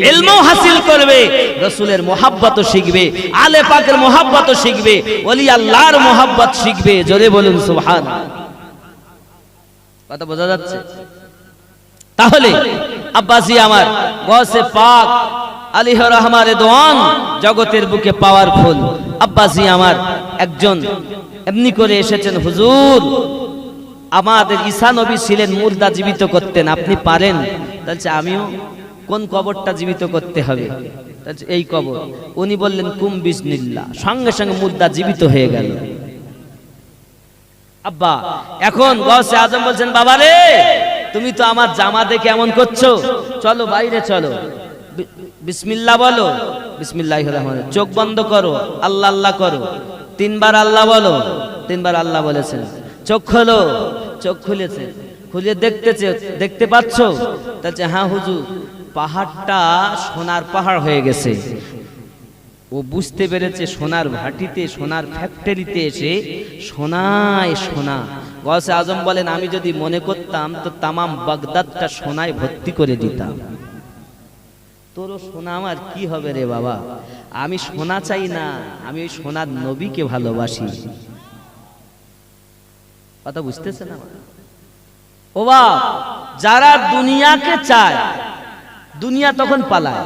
ইলমও হাসিল করবে, রাসূলের মহাব্বত শিখবে, আলে পাকের মহাব্বত শিখবে, ওলি আল্লাহর মহাব্বত শিখবে। জোরে বলুন সুবহানাল্লাহ। কথা বোঝা যাচ্ছে? তাহলে আব্বাসি আমার গৌসে পাক আলিহর রহমান রেদওয়ান, জগতের বুকে পাওয়ারফুল আব্বাসি আমার একজন এমনি করে এসেছেন, হুজুর আমাদের ঈসা নবী ছিলেন মুর্দা জীবিত করতেন, আপনি পারেন? তাহলে আমিও কোন কবরটা জীবিত করতে হবে? এই কবর। উনি বললেন কুম বিসমিল্লাহ, সঙ্গে সঙ্গে মুর্দা জীবিত হয়ে গেল। আব্বা এখন গৌসে আজম বলছেন, বাবা রে তুমি তো আমার জামা দেখে এমন করছো, চলো বাইরে চলো, বিসমিল্লাহ বলো, বিসমিল্লাহির রহমানির, চোখ বন্ধ করো, আল্লাহ আল্লাহ করো, তিনবার আল্লাহ বলো, তিনবার আল্লাহ বলেছেন। চোখ খোলো, চোখ খুলেছে, খুলে দেখতেছে, দেখতে পাচ্ছ? তাহলে হ্যাঁ হুজুর, পাহাড়টা সোনার পাহাড় হয়ে গেছে। ও বুঝতে পেরেছে সোনার ভাটিতে, সোনার ফ্যাক্টরিতে এসে সোনায় সোনা। গৌসে আজম বলেন, আমি যদি মনে করতাম তো তামাম বাগদাদটা সোনায় ভর্তি করে দিতাম। তোরও সোনা আমার কি হবে রে বাবা, আমি সোনা চাই না, আমি ওই সোনার নবীকে ভালোবাসি। কথা বুঝতেছে না? ও বাপ, যারা দুনিয়াকে চায় দুনিয়া তখন পালায়,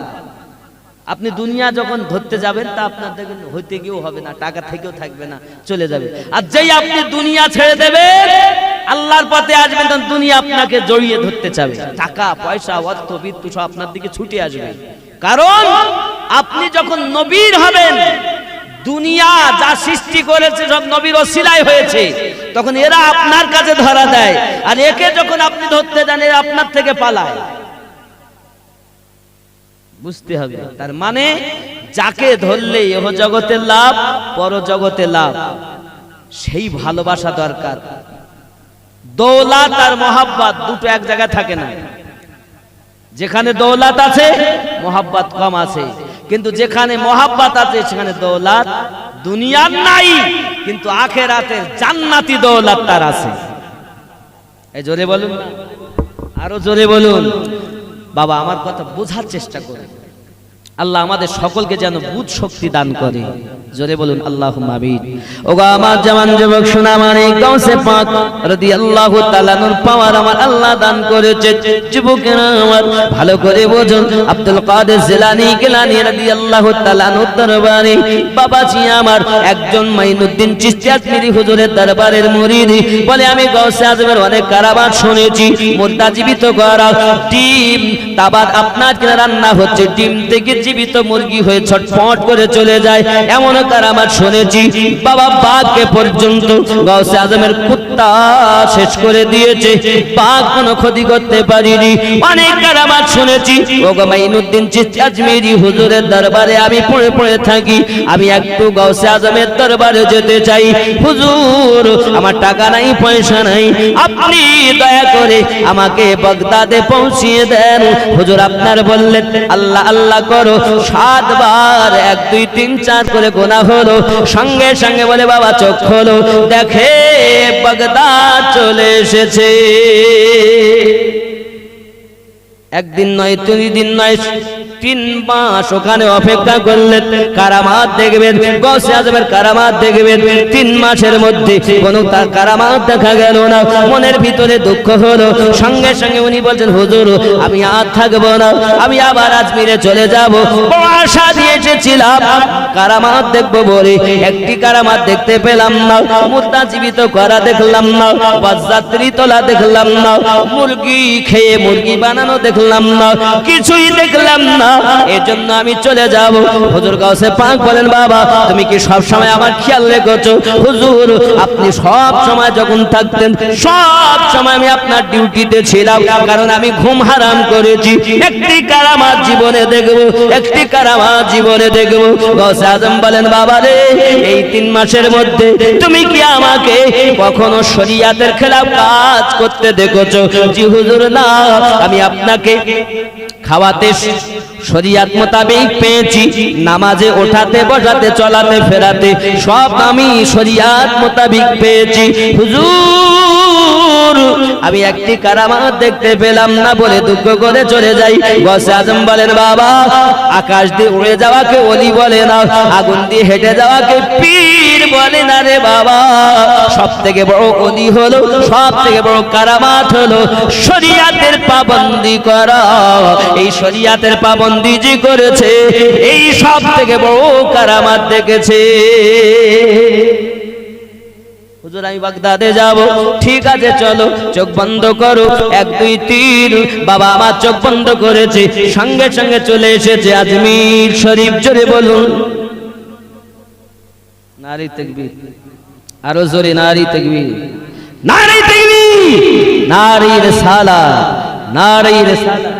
আপনি দুনিয়া যখন ধরতে যাবেন তা আপনার দেখবেন হইতে গিয়েও হবে না, টাকা থেকেও থাকবে না, চলে যাবে। আর যেই আপনি দুনিয়া ছেড়ে দেবেন, আল্লাহর পথে আসবেন, তখন দুনিয়া আপনাকে জড়িয়ে ধরতে চাবে। টাকা পয়সা অর্থ বিত্ত সব আপনার দিকে ছুটে আসবে। কারণ আপনি যখন নবীর হবেন, দুনিয়া যা সৃষ্টি করেছে সব নবীর ওসিলায় হয়েছে, তখন এরা আপনার কাছে ধরা দেয়। আর একে যখন আপনি ধরতে যান, এরা আপনার থেকে পালায়। বুঝতে হবে। তার মানে যাকে ধরলে ইহ জগতে লাভ, পর জগতে লাভ, সেই ভালোবাসা দরকার। দৌলত আর মহাব্বত দুটো এক জায়গায় থাকে না। যেখানে দৌলত আছে মহাব্বত কম আছে, কিন্তু যেখানে মহাব্বত আছে সেখানে দৌলত দুনিয়ার নাই, কিন্তু আখিরাতের জান্নাতি দৌলত তার আছে। এই জোরে বলুন, আরো জোরে বলুন। বাবা আমার কথা বোঝার চেষ্টা করে, আল্লাহ আমাদের সকলকে যেন বুঝ শক্তি দান করে। জোরে বলুন আল্লাহুম্মা আমিন। ওগো আমার জওয়ান যুবক সোনা মানে গাউসে পাক রাদিয়াল্লাহু তাআলা নূর পাওয়ার আমার আল্লাহ দান করেছে। যুবকেরা আমার ভালো করে বুঝুন, আব্দুল কাদের জিলানী গিলানী রাদিয়াল্লাহু তাআলা নূর দরবারে বাবাজি আমার একজন মাইনুদ্দিন চিশতি আজমিরি হুজুরের দরবারের মুরিদ বলে, আমি গাউসে আজমের অনেক কারাবাত শুনেছি, মুর্দা জীবিত করা, ডিম তাবাদ আপনার কিনা রান্না হচ্ছে, ডিম থেকে জীবিত মুরগি হয়ে ছটফট করে চলে যায়, এমন কারামাত শুনেছি। বাবা বাঘকে পর্যন্ত গাউসে আজমের কুত্তা শেষ করে দিয়েছে, বাঘ কোনো ক্ষতি করতে পারিনি। অনেক কারামাত শুনেছি। ওগো মাইনুদ্দিন চিশতি আজমিরি হুজুরের দরবারে আমি পড়ে পড়ে থাকি, আমি একটু গাউসে আজমের দরবারে যেতে চাই। হুজুর আমার টাকা নাই, পয়সা নাই, আপনি দয়া করে আমাকে বাগদাদে পৌঁছিয়ে দেন। হুজুর আপনার বললেন আল্লাহ আল্লাহ করো, 7 বার 1 2 3 4 করে গোনা হলো। সঙ্গে সঙ্গে বলে বাবা চোখ খোলো, দেখে বাগদাদ চলে এসেছে। একদিন নয়, 2 দিন নয়, 3 মাস ওখানে অপেক্ষা করলেন, কারামাত দেখবেন, গাউসে আজমের কারামাত দেখবেন। 3 মাসের মধ্যে কোনো তার কারামাত দেখা গেল না। মনের ভিতরে দুঃখ হলো। সঙ্গে সঙ্গে উনি বলছেন, হুজুর আমি আর থাকবো না, আমি আবার আজমিরে চলে যাব। বড় আশা দিয়ে এসেছিলাম কারামাত দেখবো বলে, একটি কারামাত দেখতে পেলাম না। মুর্দা জীবিত করা দেখলাম না, বাজাত্রী তোলা দেখলাম না, মুরগি খেয়ে মুরগি বানানো দেখলাম না, কিছুই দেখলাম না। এজন্য আমি চলে যাব। হুজুর গাউসে পাক বলেন, বাবা তুমি কি সব সময় আমার খেয়াল রেখেছো? হুজুর আপনি সব সময় যখন থাকতেন, সব সময় আমি আপনার ডিউটিতে ছিলাম, কারণ আমি ঘুম হারাম করেছি। একটি কারামাত জীবনে দেখব, একটি কারামাত জীবনে দেখব। গাউসে আজম বলেন, বাবা রে এই 3 মাসের মধ্যে তুমি কি আমাকে কখনো শরীয়তের খেলাফ কাজ করতে দেখেছো? জি হুজুর না, আমি আপনাকে খাওয়াতে শরীয়ত মোতাবেক পেয়েছি, নামাজে ওঠাতে বসাতে চলাতে ফেরাতে সব আমি শরীয়ত মোতাবেক পেয়েছি। হুজুর আমি একটি কারামাত দেখতে পেলাম না বলে দুঃখ করে চলে যাই। গাউসে আজম বলেন, বাবা আকাশ দিয়ে উড়ে যাওয়াকে ওলি বলে না, আগুন দিয়ে হেঁটে যাওয়াকে পীর বলে না রে বাবা। সব থেকে বড় ওলি হলো, সব থেকে বড় কারামাত হলো শরীয়তের পাবন্দি করা। এই শরীয়তের পাবন্দি যে করেছে, এই সব থেকে বড় কারামাত দেখেছে। হুজুর আমি বাগদাদে যাব, ঠিক আছে চলো, চোখ বন্ধ করো, 1 2 3। বাবা আমার চোখ বন্ধ করেছে, সঙ্গে সঙ্গে চলে এসেছে আজমির শরীফ। জোরে বলুন নারী তাকবীর, আরো জোরে নারী তাকবীর, নারী তাকবীর, নারী রিসালাত, নারী রিসালাত।